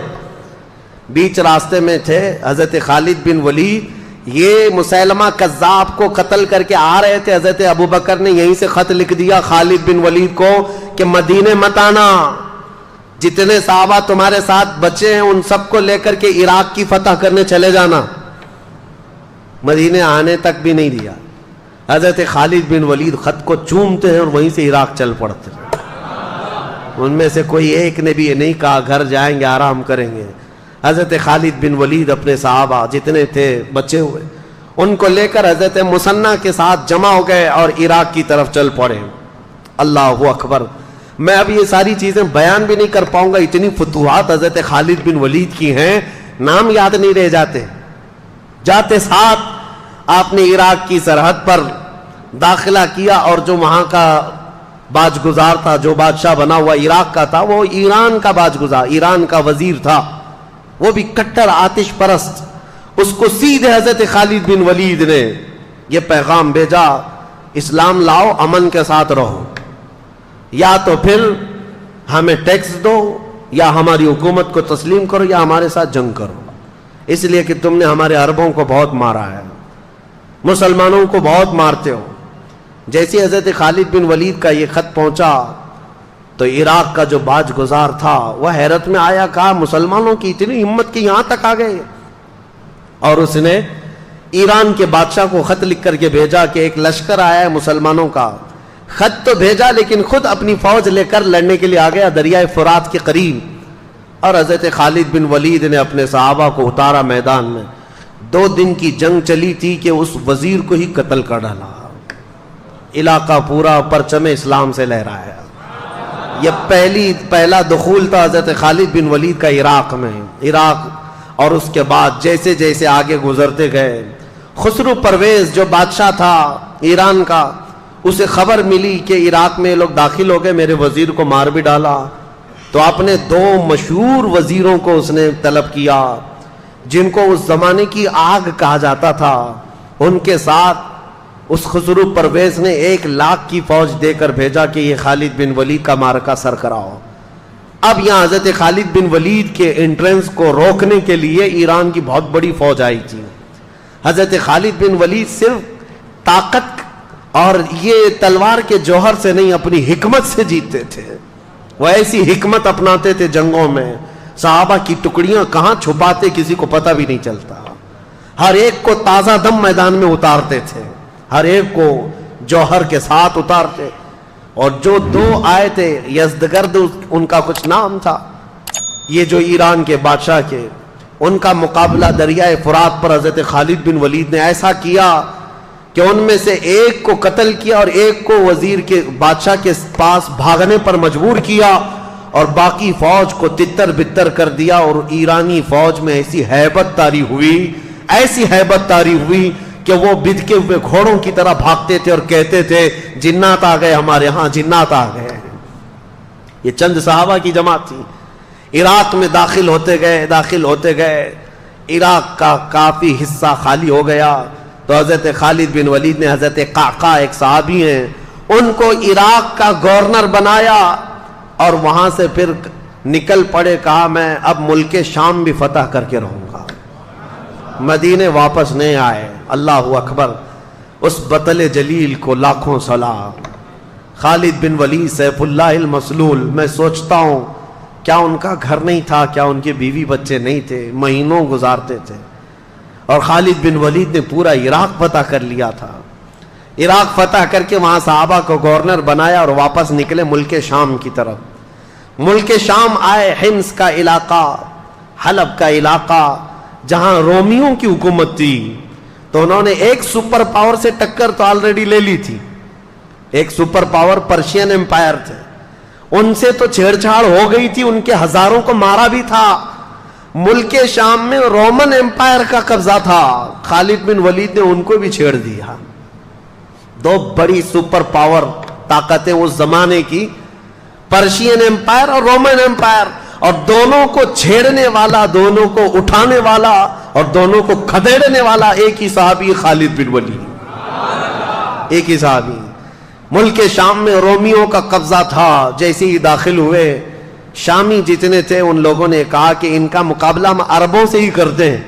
بیچ راستے میں تھے حضرت خالد بن ولید, یہ مسیلمہ کذاب کو قتل کر کے آ رہے تھے، حضرت ابوبکر نے یہیں سے خط لکھ دیا خالد بن ولید کو کہ مدینے مت آنا، جتنے صحابہ تمہارے ساتھ بچے ہیں ان سب کو لے کر کے عراق کی فتح کرنے چلے جانا۔ مدینے آنے تک بھی نہیں دیا۔ حضرت خالد بن ولید خط کو چومتے ہیں اور وہیں سے عراق چل پڑتے ہیں۔ ان میں سے کوئی ایک نے بھی یہ نہیں کہا گھر جائیں گے آرام کریں گے۔ حضرت خالد بن ولید اپنے صحابہ جتنے تھے بچے ہوئے ان کو لے کر حضرت مثنیٰ کے ساتھ جمع ہو گئے اور عراق کی طرف چل پڑے۔ اللہ اکبر، میں اب یہ ساری چیزیں بیان بھی نہیں کر پاؤں گا، اتنی فتوحات حضرت خالد بن ولید کی ہیں، نام یاد نہیں رہ جاتے۔ جاتے ساتھ آپ نے عراق کی سرحد پر داخلہ کیا اور جو وہاں کا باج گزار تھا، جو بادشاہ بنا ہوا عراق کا تھا، وہ ایران کا باج گزار، ایران کا وزیر تھا، وہ بھی کٹر آتش پرست۔ اس کو سیدھے حضرت خالد بن ولید نے یہ پیغام بھیجا، اسلام لاؤ، امن کے ساتھ رہو، یا تو پھر ہمیں ٹیکس دو، یا ہماری حکومت کو تسلیم کرو، یا ہمارے ساتھ جنگ کرو، اس لیے کہ تم نے ہمارے عربوں کو بہت مارا ہے، مسلمانوں کو بہت مارتے ہو۔ جیسے حضرت خالد بن ولید کا یہ خط پہنچا تو عراق کا جو باج گزار تھا وہ حیرت میں آیا، کہا مسلمانوں کی اتنی ہمت کہ یہاں تک آ گئے، اور اس نے ایران کے بادشاہ کو خط لکھ کر کے بھیجا کہ ایک لشکر آیا ہے مسلمانوں کا۔ خط تو بھیجا لیکن خود اپنی فوج لے کر لڑنے کے لیے آ گیا دریائے فرات کے قریب، اور حضرت خالد بن ولید نے اپنے صحابہ کو اتارا میدان میں۔ 2 دن کی جنگ چلی تھی کہ اس وزیر کو ہی قتل کر ڈالا۔ علاقہ پورا پرچم اسلام سے لہرایا۔ یہ پہلا دخول تھا حضرت خالد بن ولید کا عراق میں، اور اس کے بعد جیسے جیسے آگے گزرتے گئے، خسرو پرویز جو بادشاہ تھا ایران کا، اسے خبر ملی کہ عراق میں لوگ داخل ہو گئے، میرے وزیر کو مار بھی ڈالا، تو اپنے 2 مشہور وزیروں کو اس نے طلب کیا جن کو اس زمانے کی آگ کہا جاتا تھا، ان کے ساتھ اس خسرو پرویز نے 1 لاکھ کی فوج دے کر بھیجا کہ یہ خالد بن ولید کا معرکہ سر کراؤ۔ اب یہاں حضرت خالد بن ولید کے انٹرنس کو روکنے کے لیے ایران کی بہت بڑی فوج آئی تھی۔ حضرت خالد بن ولید صرف طاقت اور یہ تلوار کے جوہر سے نہیں، اپنی حکمت سے جیتتے تھے۔ وہ ایسی حکمت اپناتے تھے جنگوں میں، صحابہ کی ٹکڑیاں کہاں چھپاتے کسی کو پتہ بھی نہیں چلتا، ہر ایک کو تازہ دم میدان میں اتارتے تھے، ہر ایک کو جوہر کے ساتھ اتارتے۔ اور جو 2 آئے تھے، یزدگرد ان کا کچھ نام تھا، یہ جو ایران کے بادشاہ کے، ان کا مقابلہ دریائے فرات پر حضرت خالد بن ولید نے ایسا کیا کہ ان میں سے ایک کو قتل کیا اور ایک کو وزیر کے بادشاہ کے پاس بھاگنے پر مجبور کیا، اور باقی فوج کو تتر بتر کر دیا۔ اور ایرانی فوج میں ایسی ہیبت طاری ہوئی کہ وہ بدکے ہوئے گھوڑوں کی طرح بھاگتے تھے اور کہتے تھے جنات آ گئے ہمارے ہاں، جنات آ گئے۔ یہ چند صحابہ کی جماعت تھی۔ عراق میں داخل ہوتے گئے، عراق کا کافی حصہ خالی ہو گیا، تو حضرت خالد بن ولید نے حضرت قعقاع ایک صحابی ہیں، ان کو عراق کا گورنر بنایا، اور وہاں سے پھر نکل پڑے، کہا میں اب ملک شام بھی فتح کر کے رہوں گا۔ مدینے واپس نہیں آئے۔ اللہ اکبر، اس بطل جلیل کو لاکھوں سلام۔ خالد بن ولید سیف اللہ المسلول، میں سوچتا ہوں کیا ان کا گھر نہیں تھا، کیا ان کے بیوی بچے نہیں تھے، مہینوں گزارتے تھے، اور خالد بن ولید نے پورا عراق فتح کر لیا تھا۔ عراق فتح کر کے وہاں صحابہ کو گورنر بنایا اور واپس نکلے ملک شام کی طرف۔ ملک شام آئے، حمص کا علاقہ، حلب کا علاقہ، جہاں رومیوں کی حکومت تھی، تو انہوں نے ایک سپر پاور سے ٹکر تو آلریڈی لے لی تھی۔ ایک سپر پاور پرشین امپائر تھے، ان سے تو چھیڑ چھاڑ ہو گئی تھی، ان کے ہزاروں کو مارا بھی تھا۔ ملک شام میں رومن امپائر کا قبضہ تھا، خالد بن ولید نے ان کو بھی چھیڑ دیا۔ 2 بڑی سپر پاور طاقتیں اس زمانے کی، پرشین امپائر اور رومن امپائر، اور دونوں کو چھیڑنے والا، دونوں کو اٹھانے والا اور دونوں کو کھدیڑنے والا ایک ہی صحابی خالد بن ولید، ایک ہی صحابی۔ ملک شام میں رومیوں کا قبضہ تھا۔ جیسے ہی داخل ہوئے، شامی جتنے تھے ان لوگوں نے کہا کہ ان کا مقابلہ ہم عربوں سے ہی کرتے ہیں،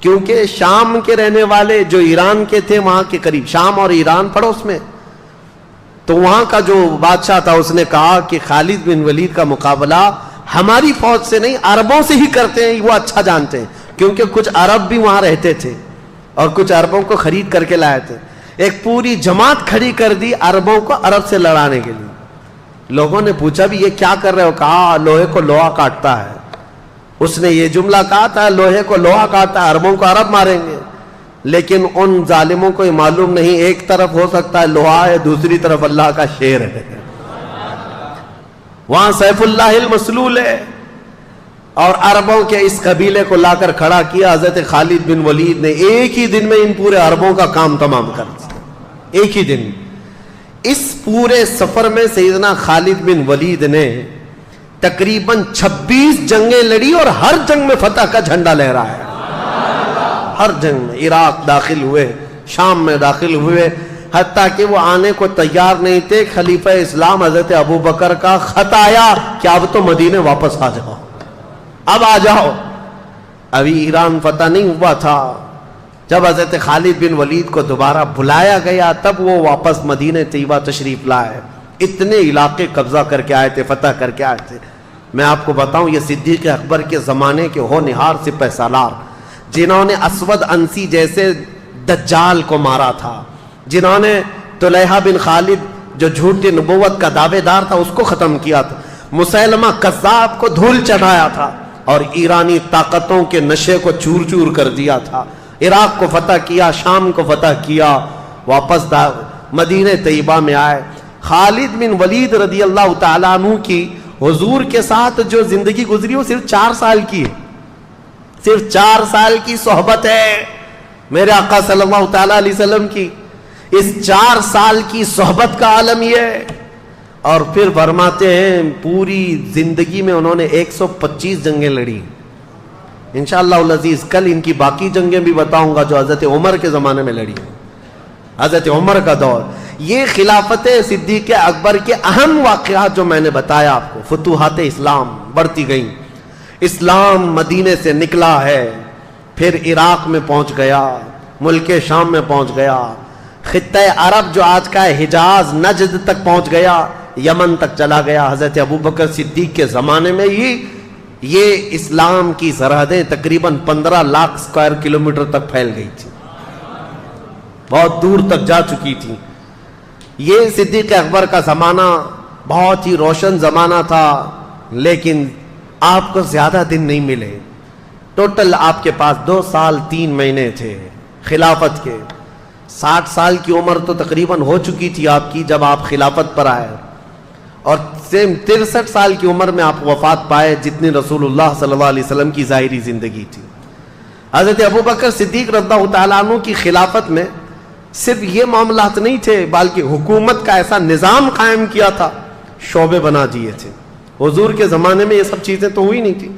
کیونکہ شام کے رہنے والے جو ایران کے تھے وہاں کے قریب، شام اور ایران پڑوس میں، تو وہاں کا جو بادشاہ تھا اس نے کہا کہ خالد بن ولید کا مقابلہ ہماری فوج سے نہیں عربوں سے ہی کرتے ہیں، وہ اچھا جانتے ہیں، کیونکہ کچھ عرب بھی وہاں رہتے تھے اور کچھ عربوں کو خرید کر کے لائے تھے۔ ایک پوری جماعت کھڑی کر دی عربوں کو عرب سے لڑانے کے لیے۔ لوگوں نے پوچھا بھی یہ کیا کر رہے ہو؟ کہا لوہے کو لوہا کاٹتا ہے۔ اس نے یہ جملہ کہا تھا لوہے کو لوہا کاٹتا ہے، عربوں کو عرب ماریں گے، لیکن ان ظالموں کو یہ معلوم نہیں ایک طرف ہو سکتا ہے لوہا ہے، دوسری طرف اللہ کا شیر ہے، وہاں سیف اللہ المسلول ہے۔ اور عربوں کے اس قبیلے کو لا کر کھڑا کیا حضرت خالد بن ولید نے، ایک ہی دن میں ان پورے عربوں کا کام تمام کر دیا، ایک ہی دن۔ اس پورے سفر میں سیدنا خالد بن ولید نے تقریباً 26 جنگیں لڑی اور ہر جنگ میں فتح کا جھنڈا لہرایا۔ ہر جنگ میں عراق داخل ہوئے، شام میں داخل ہوئے، حتیٰ کہ وہ آنے کو تیار نہیں تھے۔ خلیفہ اسلام حضرت ابو بکر کا خط آیا کہ اب تو مدینے واپس آ جاؤ، اب آ جاؤ۔ ابھی ایران فتح نہیں ہوا تھا۔ جب حضرت خالد بن ولید کو دوبارہ بلایا گیا تب وہ واپس مدینہ طیبہ تشریف لائے۔ اتنے علاقے قبضہ کر کے آئے تھے، فتح کر کے آئے تھے۔ میں آپ کو بتاؤں یہ صدیق اکبر کے زمانے کے ہونہار سپہ سالار، جنہوں نے اسود انسی جیسے دجال کو مارا تھا، جنہوں نے طلحہ بن خالد جو جھوٹی نبوت کا دعوے دار تھا اس کو ختم کیا تھا، مسیلمہ کذاب کو دھول چڑھایا تھا، اور ایرانی طاقتوں کے نشے کو چور چور کر دیا تھا، عراق کو فتح کیا، شام کو فتح کیا، واپس مدینہ طیبہ میں آئے۔ خالد بن ولید رضی اللہ تعالیٰ عنہ کی حضور کے ساتھ جو زندگی گزری وہ صرف 4 سال کی ہے، صرف 4 سال کی صحبت ہے میرے آقا صلی اللہ تعالیٰ علیہ وسلم کی۔ اس 4 سال کی صحبت کا عالم یہ ہے۔ اور پھر فرماتے ہیں پوری زندگی میں انہوں نے 125 جنگیں لڑی۔ انشاءاللہ العزیز کل ان کی باقی جنگیں بھی بتاؤں گا جو حضرت عمر کے زمانے میں لڑی، حضرت عمر کا دور۔ یہ خلافت صدیق اکبر کے اہم واقعات جو میں نے بتایا آپ کو، فتوحات اسلام بڑھتی گئیں، اسلام مدینے سے نکلا ہے، پھر عراق میں پہنچ گیا، ملک شام میں پہنچ گیا، خطہ عرب جو آج کا ہے حجاز نجد تک پہنچ گیا، یمن تک چلا گیا۔ حضرت ابوبکر صدیق کے زمانے میں ہی یہ اسلام کی سرحدیں تقریباً 15 لاکھ اسکوائر کلومیٹر تک پھیل گئی تھی، بہت دور تک جا چکی تھی۔ یہ صدیق اکبر کا زمانہ بہت ہی روشن زمانہ تھا، لیکن آپ کو زیادہ دن نہیں ملے۔ ٹوٹل آپ کے پاس 2 سال 3 مہینے تھے خلافت کے۔ 60 سال کی عمر تو تقریباً ہو چکی تھی آپ کی جب آپ خلافت پر آئے، اور 63 سال کی عمر میں آپ وفات پائے، جتنی رسول اللہ صلی اللہ علیہ وسلم کی ظاہری زندگی تھی۔ حضرت ابوبکر صدیق رضی اللہ تعالیٰ عنہ کی خلافت میں صرف یہ معاملات نہیں تھے، بلکہ حکومت کا ایسا نظام قائم کیا تھا، شعبے بنا دیے تھے۔ حضور کے زمانے میں یہ سب چیزیں تو ہوئی نہیں تھی،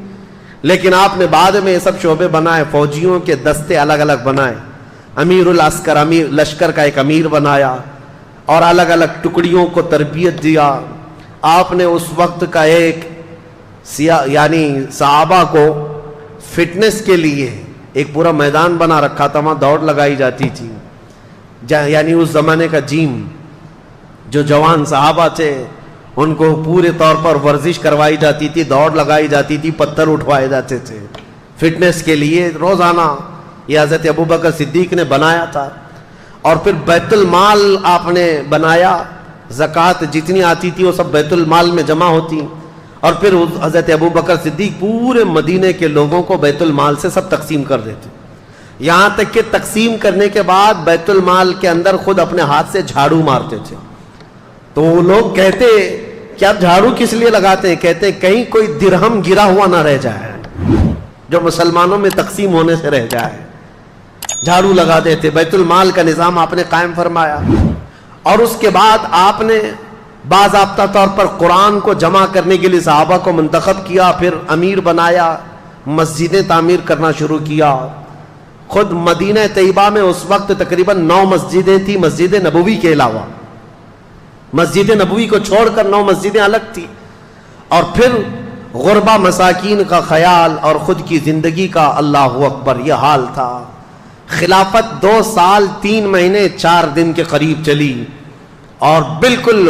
لیکن آپ نے بعد میں یہ سب شعبے بنائے، فوجیوں کے دستے الگ الگ بنائے، امیر العسکر، امیر لشکر کا ایک امیر بنایا، اور الگ الگ ٹکڑیوں کو تربیت دیا۔ آپ نے اس وقت کا ایک یعنی صحابہ کو فٹنس کے لیے ایک پورا میدان بنا رکھا تھا، وہاں دوڑ لگائی جاتی تھی، یعنی اس زمانے کا جیم، جو جوان صحابہ تھے ان کو پورے طور پر ورزش کروائی جاتی تھی، دوڑ لگائی جاتی تھی، پتھر اٹھوائے جاتے تھے فٹنس کے لیے روزانہ۔ یہ حضرت ابوبکر صدیق نے بنایا تھا۔ اور پھر بیت المال آپ نے بنایا، زکوٰۃ جتنی آتی تھی وہ سب بیت المال میں جمع ہوتی، اور پھر حضرت ابوبکر صدیق پورے مدینے کے لوگوں کو بیت المال سے سب تقسیم کر دیتے، یہاں تک کہ تقسیم کرنے کے بعد بیت المال کے اندر خود اپنے ہاتھ سے جھاڑو مارتے تھے۔ تو وہ لوگ کہتے کہ آپ جھاڑو کس لیے لگاتے ہیں؟ کہتے کہیں کوئی درہم گرا ہوا نہ رہ جائے جو مسلمانوں میں تقسیم ہونے سے رہ جائے، جھاڑو لگا دیتے۔ بیت المال کا نظام آپ نے قائم فرمایا، اور اس کے بعد آپ نے باضابطہ طور پر قرآن کو جمع کرنے کے لیے صحابہ کو منتخب کیا، پھر امیر بنایا، مسجدیں تعمیر کرنا شروع کیا۔ خود مدینہ طیبہ میں اس وقت تقریباً 9 مسجدیں تھیں، مسجد نبوی کے علاوہ، مسجد نبوی کو چھوڑ کر 9 مسجدیں الگ تھی۔ اور پھر غربا مساکین کا خیال اور خود کی زندگی کا اللہ اکبر یہ حال تھا۔ خلافت 2 سال 3 مہینے 4 دن کے قریب چلی، اور بالکل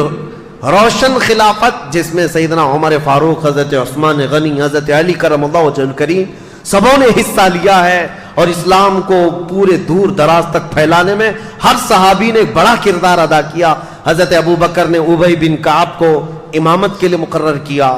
روشن خلافت جس میں سیدنا عمر فاروق، حضرت عثمان غنی، حضرت علی کرم اللہ وجہ الکریم سبوں نے حصہ لیا ہے، اور اسلام کو پورے دور دراز تک پھیلانے میں ہر صحابی نے بڑا کردار ادا کیا۔ حضرت ابو بکر نے ابی بن کعب کو امامت کے لیے مقرر کیا،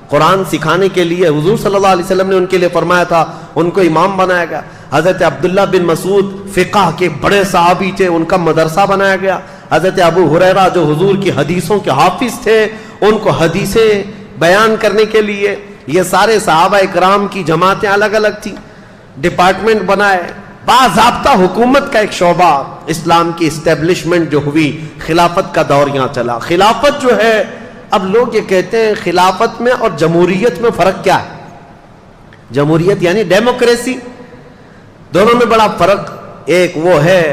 قرآن سکھانے کے لیے حضور صلی اللہ علیہ وسلم نے ان کے لیے فرمایا تھا ان کو امام بنایا گیا۔ حضرت عبداللہ بن مسعود فقہ کے بڑے صحابی تھے، ان کا مدرسہ بنایا گیا۔ حضرت ابو ہریرہ جو حضور کی حدیثوں کے حافظ تھے، ان کو حدیثیں بیان کرنے کے لیے یہ سارے صحابہ اکرام کی جماعتیں الگ الگ تھیں، ڈپارٹمنٹ بنائے، باضابطہ حکومت کا ایک شعبہ، اسلام کی اسٹیبلشمنٹ جو ہوئی، خلافت کا دور یہاں چلا۔ خلافت جو ہے، اب لوگ یہ کہتے ہیں خلافت میں اور جمہوریت میں فرق کیا ہے؟ جمہوریت یعنی ڈیموکریسی، دونوں میں بڑا فرق ایک وہ ہے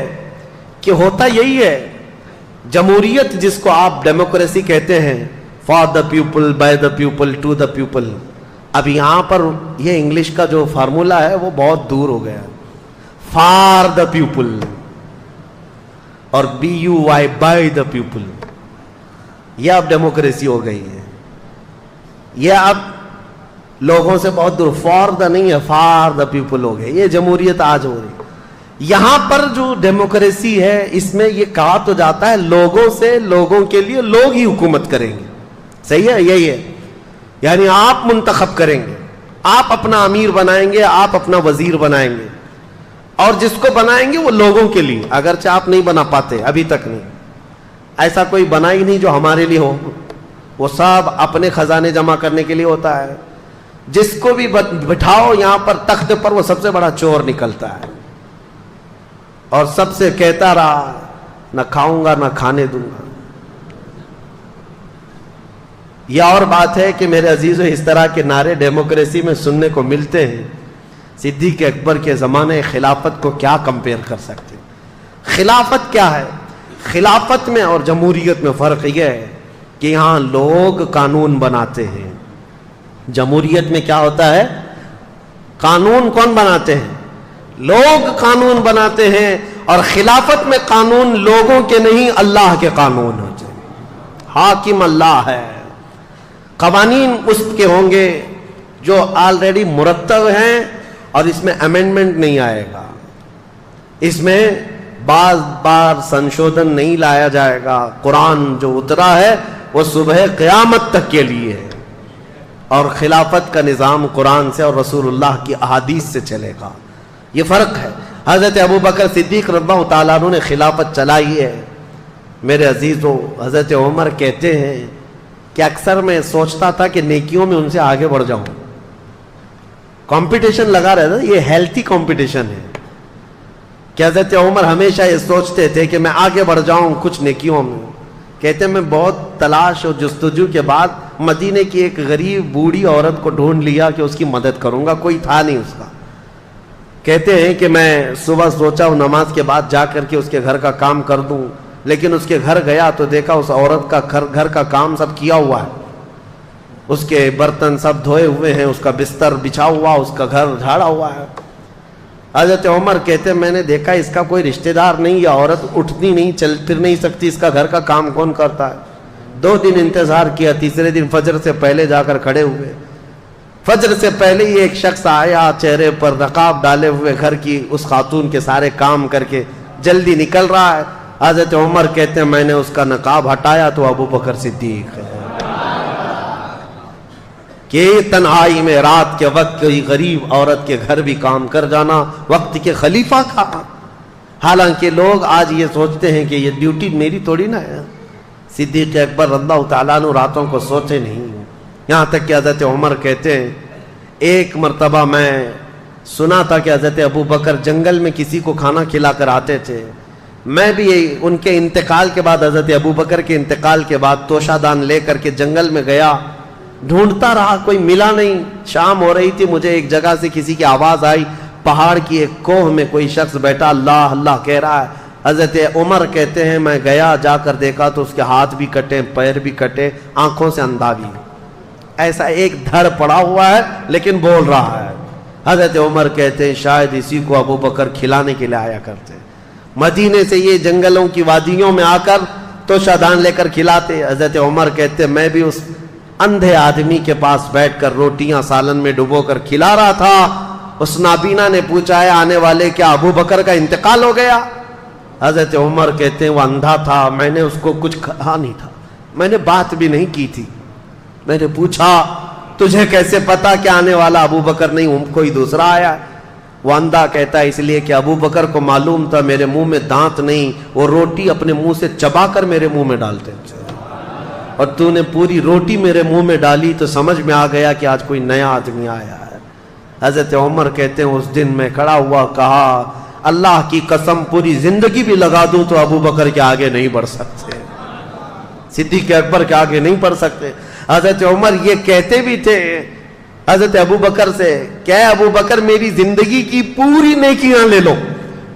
کہ ہوتا یہی ہے، جمہوریت جس کو آپ ڈیموکریسی کہتے ہیں، for the people, by the people, to the people, اب یہاں پر یہ انگلش کا جو فارمولہ ہے وہ بہت دور ہو گیا، فار دا پیپل اور BUY بائی دا پیپل، یہ اب ڈیموکریسی ہو گئی ہے، یہ اب لوگوں سے بہت دور، فار دا نہیں ہے، فار دا پیپل ہو گئے، یہ جمہوریت آج ہو رہی۔ یہاں پر جو ڈیموکریسی ہے اس میں یہ کہا تو جاتا ہے لوگوں سے، لوگوں کے لیے لوگ ہی حکومت کریں گے، صحیح ہے، یہی ہے، یعنی آپ منتخب کریں گے، آپ اپنا امیر بنائیں گے، آپ اپنا وزیر بنائیں گے، اور جس کو بنائیں گے وہ لوگوں کے لیے، اگرچہ آپ نہیں بنا پاتے، ابھی تک نہیں، ایسا کوئی بنا ہی نہیں جو ہمارے لیے ہو، وہ سب اپنے خزانے جمع کرنے کے لیے ہوتا ہے، جس کو بھی بٹھاؤ یہاں پر تخت پر وہ سب سے بڑا چور نکلتا ہے، اور سب سے کہتا رہا نہ کھاؤں گا نہ کھانے دوں گا۔ یہ اور بات ہے کہ میرے عزیزو اس طرح کے نعرے ڈیموکریسی میں سننے کو ملتے ہیں، صدیق اکبر کے زمانے خلافت کو کیا کمپیئر کر سکتے ہیں؟ خلافت کیا ہے؟ خلافت میں اور جمہوریت میں فرق یہ ہے کہ یہاں لوگ قانون بناتے ہیں، جمہوریت میں کیا ہوتا ہے؟ قانون کون بناتے ہیں؟ لوگ قانون بناتے ہیں، اور خلافت میں قانون لوگوں کے نہیں اللہ کے قانون ہوتے ہیں، حاکم اللہ ہے، قوانین اس کے ہوں گے جو آلریڈی مرتب ہیں، اور اس میں امینڈمنٹ نہیں آئے گا، اس میں بار سنشودن نہیں لایا جائے گا۔ قرآن جو اترا ہے وہ صبح قیامت تک کے لیے ہے، اور خلافت کا نظام قرآن سے اور رسول اللہ کی احادیث سے چلے گا، یہ فرق ہے۔ حضرت ابو بکر صدیق رضی اللہ تعالیٰ عنہ نے خلافت چلائی ہے۔ میرے عزیزو، حضرت عمر کہتے ہیں کہ اکثر میں سوچتا تھا کہ نیکیوں میں ان سے آگے بڑھ جاؤں، کمپٹیشن لگا رہتا تھا، یہ ہیلتھی کمپٹیشن ہے کہ حضرت عمر ہمیشہ یہ سوچتے تھے کہ میں آگے بڑھ جاؤں کچھ نیکیوں میں۔ کہتے ہیں میں بہت تلاش اور جستجو کے بعد مدینے کی ایک غریب بوڑھی عورت کو ڈھونڈ لیا کہ اس کی مدد کروں گا، کوئی تھا نہیں اس کا۔ کہتے ہیں کہ میں صبح سوچا ہوں نماز کے بعد جا کر کے اس کے گھر کا کام کر دوں، لیکن اس کے گھر گیا تو دیکھا اس عورت کا گھر کا کام سب کیا ہوا ہے، اس کے برتن سب دھوئے ہوئے ہیں، اس کا بستر بچھا ہوا، اس کا گھر جھاڑا ہوا ہے۔ حضرت عمر کہتے ہیں میں نے دیکھا اس کا کوئی رشتہ دار نہیں، یہ عورت اٹھتی نہیں، چل پھر نہیں سکتی، اس کا گھر کا کام کون کرتا ہے؟ 2 دن انتظار کیا، تیسرے دن فجر سے پہلے جا کر کھڑے ہوئے، فجر سے پہلے ہی ایک شخص آیا، چہرے پر نقاب ڈالے ہوئے، گھر کی اس خاتون کے سارے کام کر کے جلدی نکل رہا ہے۔ حضرت عمر کہتے ہیں میں نے اس کا نقاب ہٹایا تو ابو بکر صدیق ہے کہ تنہائی میں رات کے وقت کوئی غریب عورت کے گھر بھی کام کر جانا وقت کے خلیفہ کا۔ حالانکہ لوگ آج یہ سوچتے ہیں کہ یہ ڈیوٹی میری تھوڑی نہ ہے، صدیق اکبر رضی اللہ تعالیٰ عنہ راتوں کو سوتے نہیں، یہاں تک کہ حضرت عمر کہتے ہیں ایک مرتبہ میں سنا تھا کہ حضرت ابو بکر جنگل میں کسی کو کھانا کھلا کر آتے تھے، میں بھی ان کے انتقال کے بعد، حضرت ابو بکر کے انتقال کے بعد توشہ دان لے کر کے جنگل میں گیا، ڈھونڈتا رہا، کوئی ملا نہیں۔ شام ہو رہی تھی، مجھے ایک جگہ سے کسی کی آواز آئی، پہاڑ کی ایک کوہ میں کوئی شخص بیٹھا اللہ اللہ کہہ رہا ہے۔ حضرت عمر کہتے ہیں میں گیا، جا کر دیکھا تو اس کے ہاتھ بھی کٹے، پیر بھی کٹے، آنکھوں سے اندھا بھی، ایسا ایک دھڑ پڑا ہوا ہے لیکن بول رہا ہے. حضرت عمر کہتے ہیں شاید اسی کو ابو بکر کھلانے کے لیے آیا کرتے. مدینے سے یہ جنگلوں کی وادیوں میں آ کر تو شادان لے کر کھلاتے. حضرت عمر کہتے میں بھی اس اندھے آدمی کے پاس بیٹھ کر روٹیاں سالن میں ڈبو کر کھلا رہا تھا. اس نابینا نے پوچھا ہے آنے والے کیا ابو بکر کا انتقال ہو گیا؟ حضرت عمر کہتے ہیں وہ اندھا تھا, میں نے اس کو کچھ کہا نہیں تھا, میں نے بات بھی نہیں کی تھی. میں نے پوچھا تجھے کیسے پتا کہ آنے والا ابو بکر نہیں کوئی دوسرا آیا؟ وہ اندھا کہتا ہے اس لیے کہ ابو بکر کو معلوم تھا میرے منہ میں دانت نہیں, وہ روٹی اپنے منہ سے چبا کر میرے منہ میں ڈالتے, اور تو نے پوری روٹی میرے منہ میں ڈالی تو سمجھ میں آ گیا کہ آج کوئی نیا آدمی آیا ہے. حضرت عمر کہتے ہیں اس دن میں کھڑا ہوا کہا اللہ کی قسم پوری زندگی بھی لگا دوں تو ابو بکر کے آگے نہیں بڑھ سکتے, صدیق اکبر کے آگے نہیں بڑھ سکتے. حضرت عمر یہ کہتے بھی تھے حضرت ابو بکر سے کہ ابو بکر میری زندگی کی پوری نیکیاں لے لو,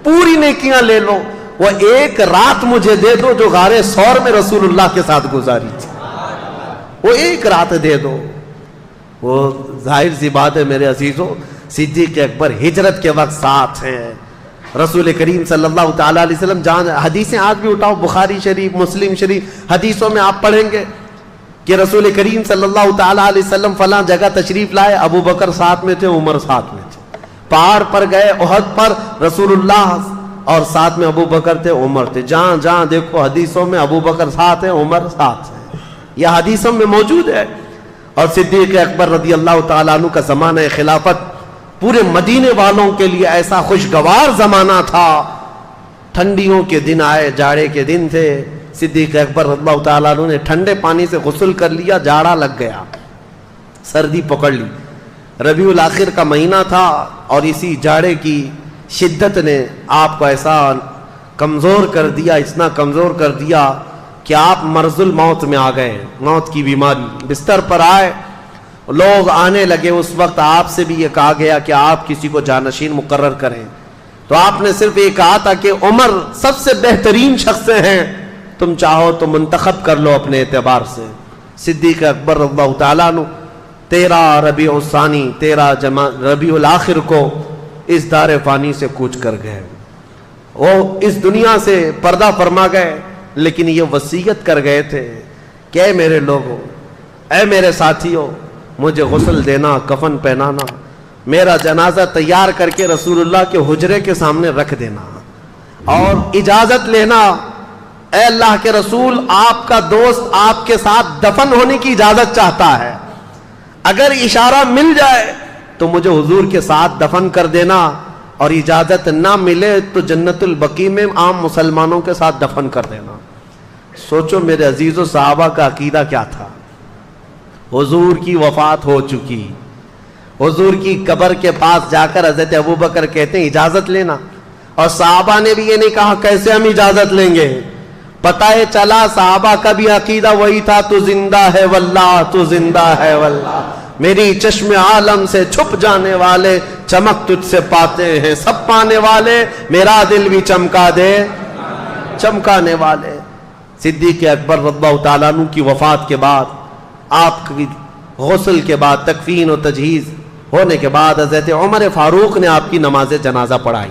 پوری نیکیاں لے لو, وہ ایک رات مجھے دے دو جو غار ثور میں رسول اللہ کے ساتھ گزاری تھی, وہ ایک رات دے دو. وہ ظاہر سی بات ہے میرے عزیزوں, صدیق اکبر ہجرت کے وقت ساتھ ہیں رسول کریم صلی اللہ تعالیٰ علیہ وسلم. جان حدیثیں آج بھی اٹھاؤ, بخاری شریف مسلم شریف حدیثوں میں آپ پڑھیں گے کہ رسول کریم صلی اللہ تعالیٰ علیہ وسلم فلاں جگہ تشریف لائے, ابو بکر ساتھ میں تھے, عمر ساتھ میں تھے. پہاڑ پر گئے احد پر, رسول اللہ اور ساتھ میں ابو بکر تھے, عمر تھے. جہاں جہاں دیکھو حدیثوں میں ابو بکر ساتھ ہیں, عمر ساتھ ہیں, یہ حدیثوں میں موجود ہے. اور صدیق اکبر رضی اللہ تعالیٰ عنہ کا زمانہ خلافت پورے مدینے والوں کے لیے ایسا خوشگوار زمانہ تھا. ٹھنڈیوں کے دن آئے, جاڑے کے دن تھے. صدیق اکبر رضی اللہ تعالیٰ عنہ نے ٹھنڈے پانی سے غسل کر لیا, جاڑا لگ گیا, سردی پکڑ لی. ربیع الاخر کا مہینہ تھا اور اسی جاڑے کی شدت نے آپ کو ایسا کمزور کر دیا, اتنا کمزور کر دیا کہ آپ مرض الموت میں آ گئے, موت کی بیماری. بستر پر آئے, لوگ آنے لگے. اس وقت آپ سے بھی یہ کہا گیا کہ آپ کسی کو جانشین مقرر کریں, تو آپ نے صرف یہ کہا تھا کہ عمر سب سے بہترین شخص ہیں, تم چاہو تو منتخب کر لو اپنے اعتبار سے. صدیق اکبر رضی اللہ تعالیٰ عنہ 13 ربیع الثانی 13 ربیع الاخر کو اس دار فانی سے کوچ کر گئے. وہ اس دنیا سے پردہ فرما گئے, لیکن یہ وصیت کر گئے تھے کہ اے میرے لوگوں, اے میرے ساتھیوں, مجھے غسل دینا, کفن پہنانا, میرا جنازہ تیار کر کے رسول اللہ کے حجرے کے سامنے رکھ دینا, اور اجازت لینا اے اللہ کے رسول آپ کا دوست آپ کے ساتھ دفن ہونے کی اجازت چاہتا ہے, اگر اشارہ مل جائے تو مجھے حضور کے ساتھ دفن کر دینا, اور اجازت نہ ملے تو جنت البقیع میں عام مسلمانوں کے ساتھ دفن کر دینا. سوچو میرے عزیزو صحابہ کا عقیدہ کیا تھا. حضور کی وفات ہو چکی, حضور کی قبر کے پاس جا کر حضرت ابو بکر کہتے ہیں اجازت لینا, اور صحابہ نے بھی یہ نہیں کہا کیسے ہم اجازت لیں گے. پتہ ہے چلا صحابہ کا بھی عقیدہ وہی تھا, تو زندہ ہے واللہ, تو زندہ ہے واللہ, میری چشم عالم سے چھپ جانے والے چمک تجھ سے پاتے ہیں سب پانے والے, میرا دل بھی چمکا دے چمکانے والے. صدیق اکبر رضی اللہ تعالیٰ عنہ کی وفات کے بعد, آپ کی غسل کے بعد, تکفین و تجہیز ہونے کے بعد حضرت عمر فاروق نے آپ کی نماز جنازہ پڑھائی.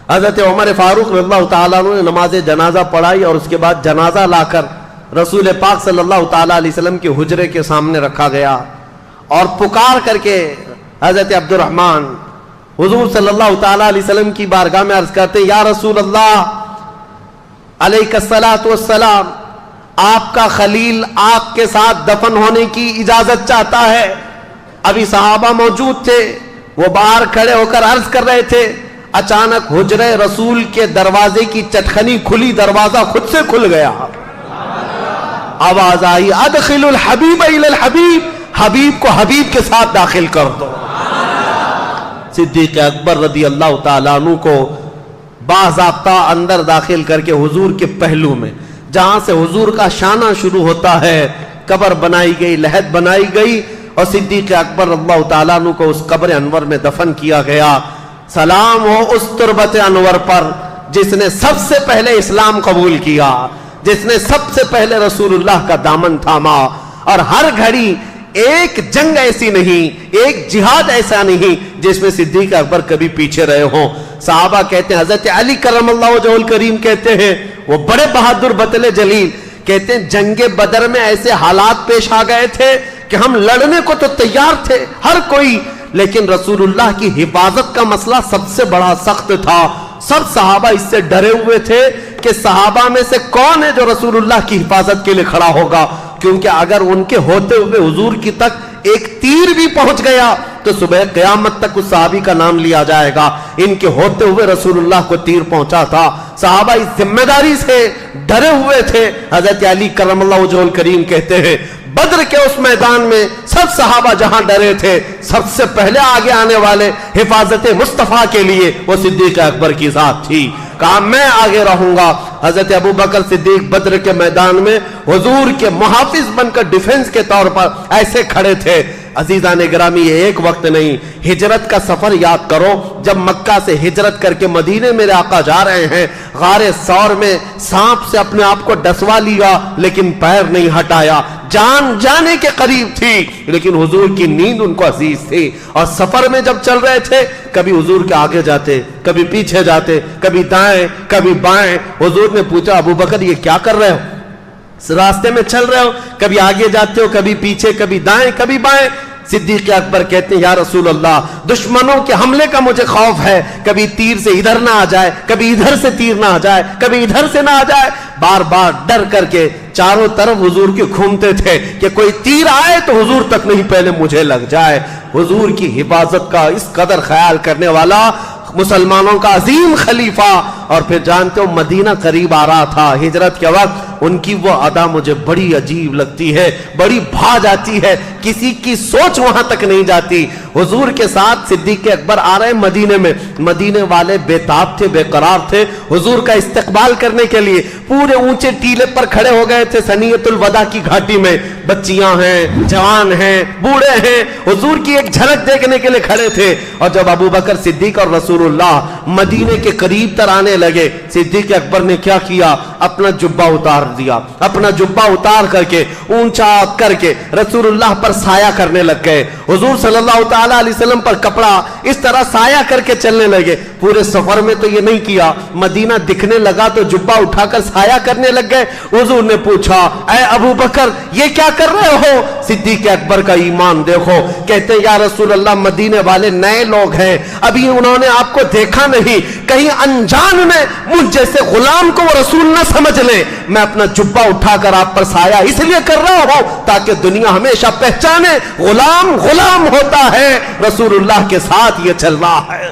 حضرت عمر فاروق رضی اللہ تعالیٰ عنہ نے نماز جنازہ پڑھائی, اور اس کے بعد جنازہ لا کر رسول پاک صلی اللہ تعالیٰ علیہ وسلم کے حجرے کے سامنے رکھا گیا, اور پکار کر کے حضرت عبد الرحمن حضور صلی اللہ تعالیٰ علیہ وسلم کی بارگاہ میں عرض کرتے ہیں یا رسول اللہ علیہ الصلاۃ والسلام, آپ کا خلیل آپ کے ساتھ دفن ہونے کی اجازت چاہتا ہے. ابھی صحابہ موجود تھے, وہ باہر کھڑے ہو کر عرض کر رہے تھے, اچانک حجرے رسول کے دروازے کی چٹخنی کھلی, دروازہ خود سے کھل گیا, آواز آئی ادخل الحبیب الی الحبیب, حبیب کو حبیب کے ساتھ داخل کر دو. صدیق اکبر رضی اللہ تعالیٰ عنہ کو باضابطہ اندر داخل کر کے حضور کے پہلو میں, جہاں سے حضور کا شانہ شروع ہوتا ہے, قبر بنائی گئی, لحد بنائی گئی, اور صدیق اکبر رضی اللہ تعالیٰ عنہ کو اس قبر انور میں دفن کیا گیا. سلام ہو اس تربت انور پر جس نے سب سے پہلے اسلام قبول کیا, جس نے سب سے پہلے رسول اللہ کا دامن تھاما, اور ہر گھڑی ایک جنگ ایسی نہیں, ایک جہاد ایسا نہیں جس میں صدیق اکبر کبھی پیچھے رہے ہوں. صحابہ کہتے ہیں, حضرت علی کرم اللہ وجہہ الکریم کہتے ہیں, وہ بڑے بہادر بطل جلیل کہتے ہیں جنگ بدر میں ایسے حالات پیش آ گئے تھے کہ ہم لڑنے کو تو تیار تھے ہر کوئی, لیکن رسول اللہ کی حفاظت کا مسئلہ سب سے بڑا سخت تھا. سب صحابہ اس سے ڈرے ہوئے تھے کہ صحابہ میں سے کون ہے جو رسول اللہ کی حفاظت کے لیے کھڑا ہوگا, کیونکہ اگر ان کے ہوتے ہوئے حضور کی تک ایک تیر بھی پہنچ گیا تو صبح قیامت تک اس صحابی کا نام لیا جائے گا. ان کے ہوتے ہوئے رسول اللہ کو تیر پہنچا تھا. صحابہ اس ذمہ داری سے ڈرے ہوئے تھے. حضرت علی کرم اللہ وجہہ الکریم کہتے ہیں بدر کے اس میدان میں سب صحابہ جہاں ڈرے تھے, سب سے پہلے آگے آنے والے حفاظت مصطفیٰ کے لیے وہ صدیق اکبر کی ذات تھی. کہا میں آگے رہوں گا. حضرت ابو بکر صدیق بدر کے میدان میں حضور کے محافظ بن کر ڈیفنس کے طور پر ایسے کھڑے تھے. عزیزان گرامی, یہ ایک وقت نہیں, ہجرت کا سفر یاد کرو. جب مکہ سے ہجرت کر کے مدینے میرے آقا جا رہے ہیں, غار ثور میں سانپ سے اپنے آپ کو ڈسوا لیا لیکن پیر نہیں ہٹایا. جان جانے کے قریب تھی لیکن حضور کی نیند ان کو عزیز تھی. اور سفر میں جب چل رہے تھے کبھی حضور کے آگے جاتے, کبھی پیچھے جاتے, کبھی دائیں کبھی بائیں. حضور نے پوچھا ابو بکر یہ کیا کر رہے ہو, راستے میں چل رہے ہو, کبھی آگے جاتے ہو, کبھی پیچھے, کبھی دائیں کبھی بائیں. صدیق اکبر کہتے ہیں یا رسول اللہ دشمنوں کے حملے کا مجھے خوف ہے, کبھی تیر سے ادھر نہ آ جائے, کبھی ادھر سے تیر نہ آ جائے, کبھی ادھر سے نہ آ جائے. بار بار ڈر کر کے چاروں طرف حضور کے گھومتے تھے کہ کوئی تیر آئے تو حضور تک نہیں پہلے مجھے لگ جائے. حضور کی حفاظت کا اس قدر خیال کرنے والا مسلمانوں کا عظیم خلیفہ. اور پھر جانتے ہو مدینہ قریب آ رہا تھا ہجرت کے وقت, ان کی وہ ادا مجھے بڑی عجیب لگتی ہے, بڑی بھا جاتی ہے, کسی کی سوچ وہاں تک نہیں جاتی. حضور کے ساتھ صدیق اکبر آ رہے ہیں مدینے میں, مدینے والے بے تاب تھے, بے قرار تھے. حضور کا استقبال کرنے کے لیے پورے اونچے ٹیلے پر کھڑے ہو گئے تھے ثنیۃ الوداع کی گھاٹی میں. بچیاں ہیں, جوان ہیں, بوڑھے ہیں, حضور کی ایک جھلک دیکھنے کے لیے کھڑے تھے. اور جب ابو بکر صدیق اور رسول اللہ مدینے کے قریب تر آنے لگے, صدیق اکبر نے کیا کیا, اپنا جبہ اتار دیا. اپنا جبہ اتار کر کے اونچا کر کے رسول اللہ پر سایہ کرنے لگ گئے. حضور صلی اللہ تعالی علیہ وسلم پر کپڑا اس طرح سایہ کر کے چلنے لگے. پورے سفر میں تو یہ نہیں کیا, مدینہ دکھنے لگا تو جبہ اٹھا کر سایہ کرنے لگ گئے. حضور نے پوچھا اے ابو بکر یہ کیا کر رہے ہو؟ صدیق اکبر کا ایمان دیکھو, کہتے ہیں یا رسول اللہ مدینے والے نئے لوگ ہیں, ابھی انہوں نے آپ کو دیکھا نہیں, کہیں انجان میں مجھ جیسے غلام کو وہ رسول نہ سمجھ لیں. میں اپنا جبہ اٹھا کر آپ پر سایہ اس لیے کر رہا ہوں تاکہ دنیا ہمیشہ پہچانے غلام غلام ہوتا ہے, رسول اللہ کے ساتھ یہ چل رہا ہے.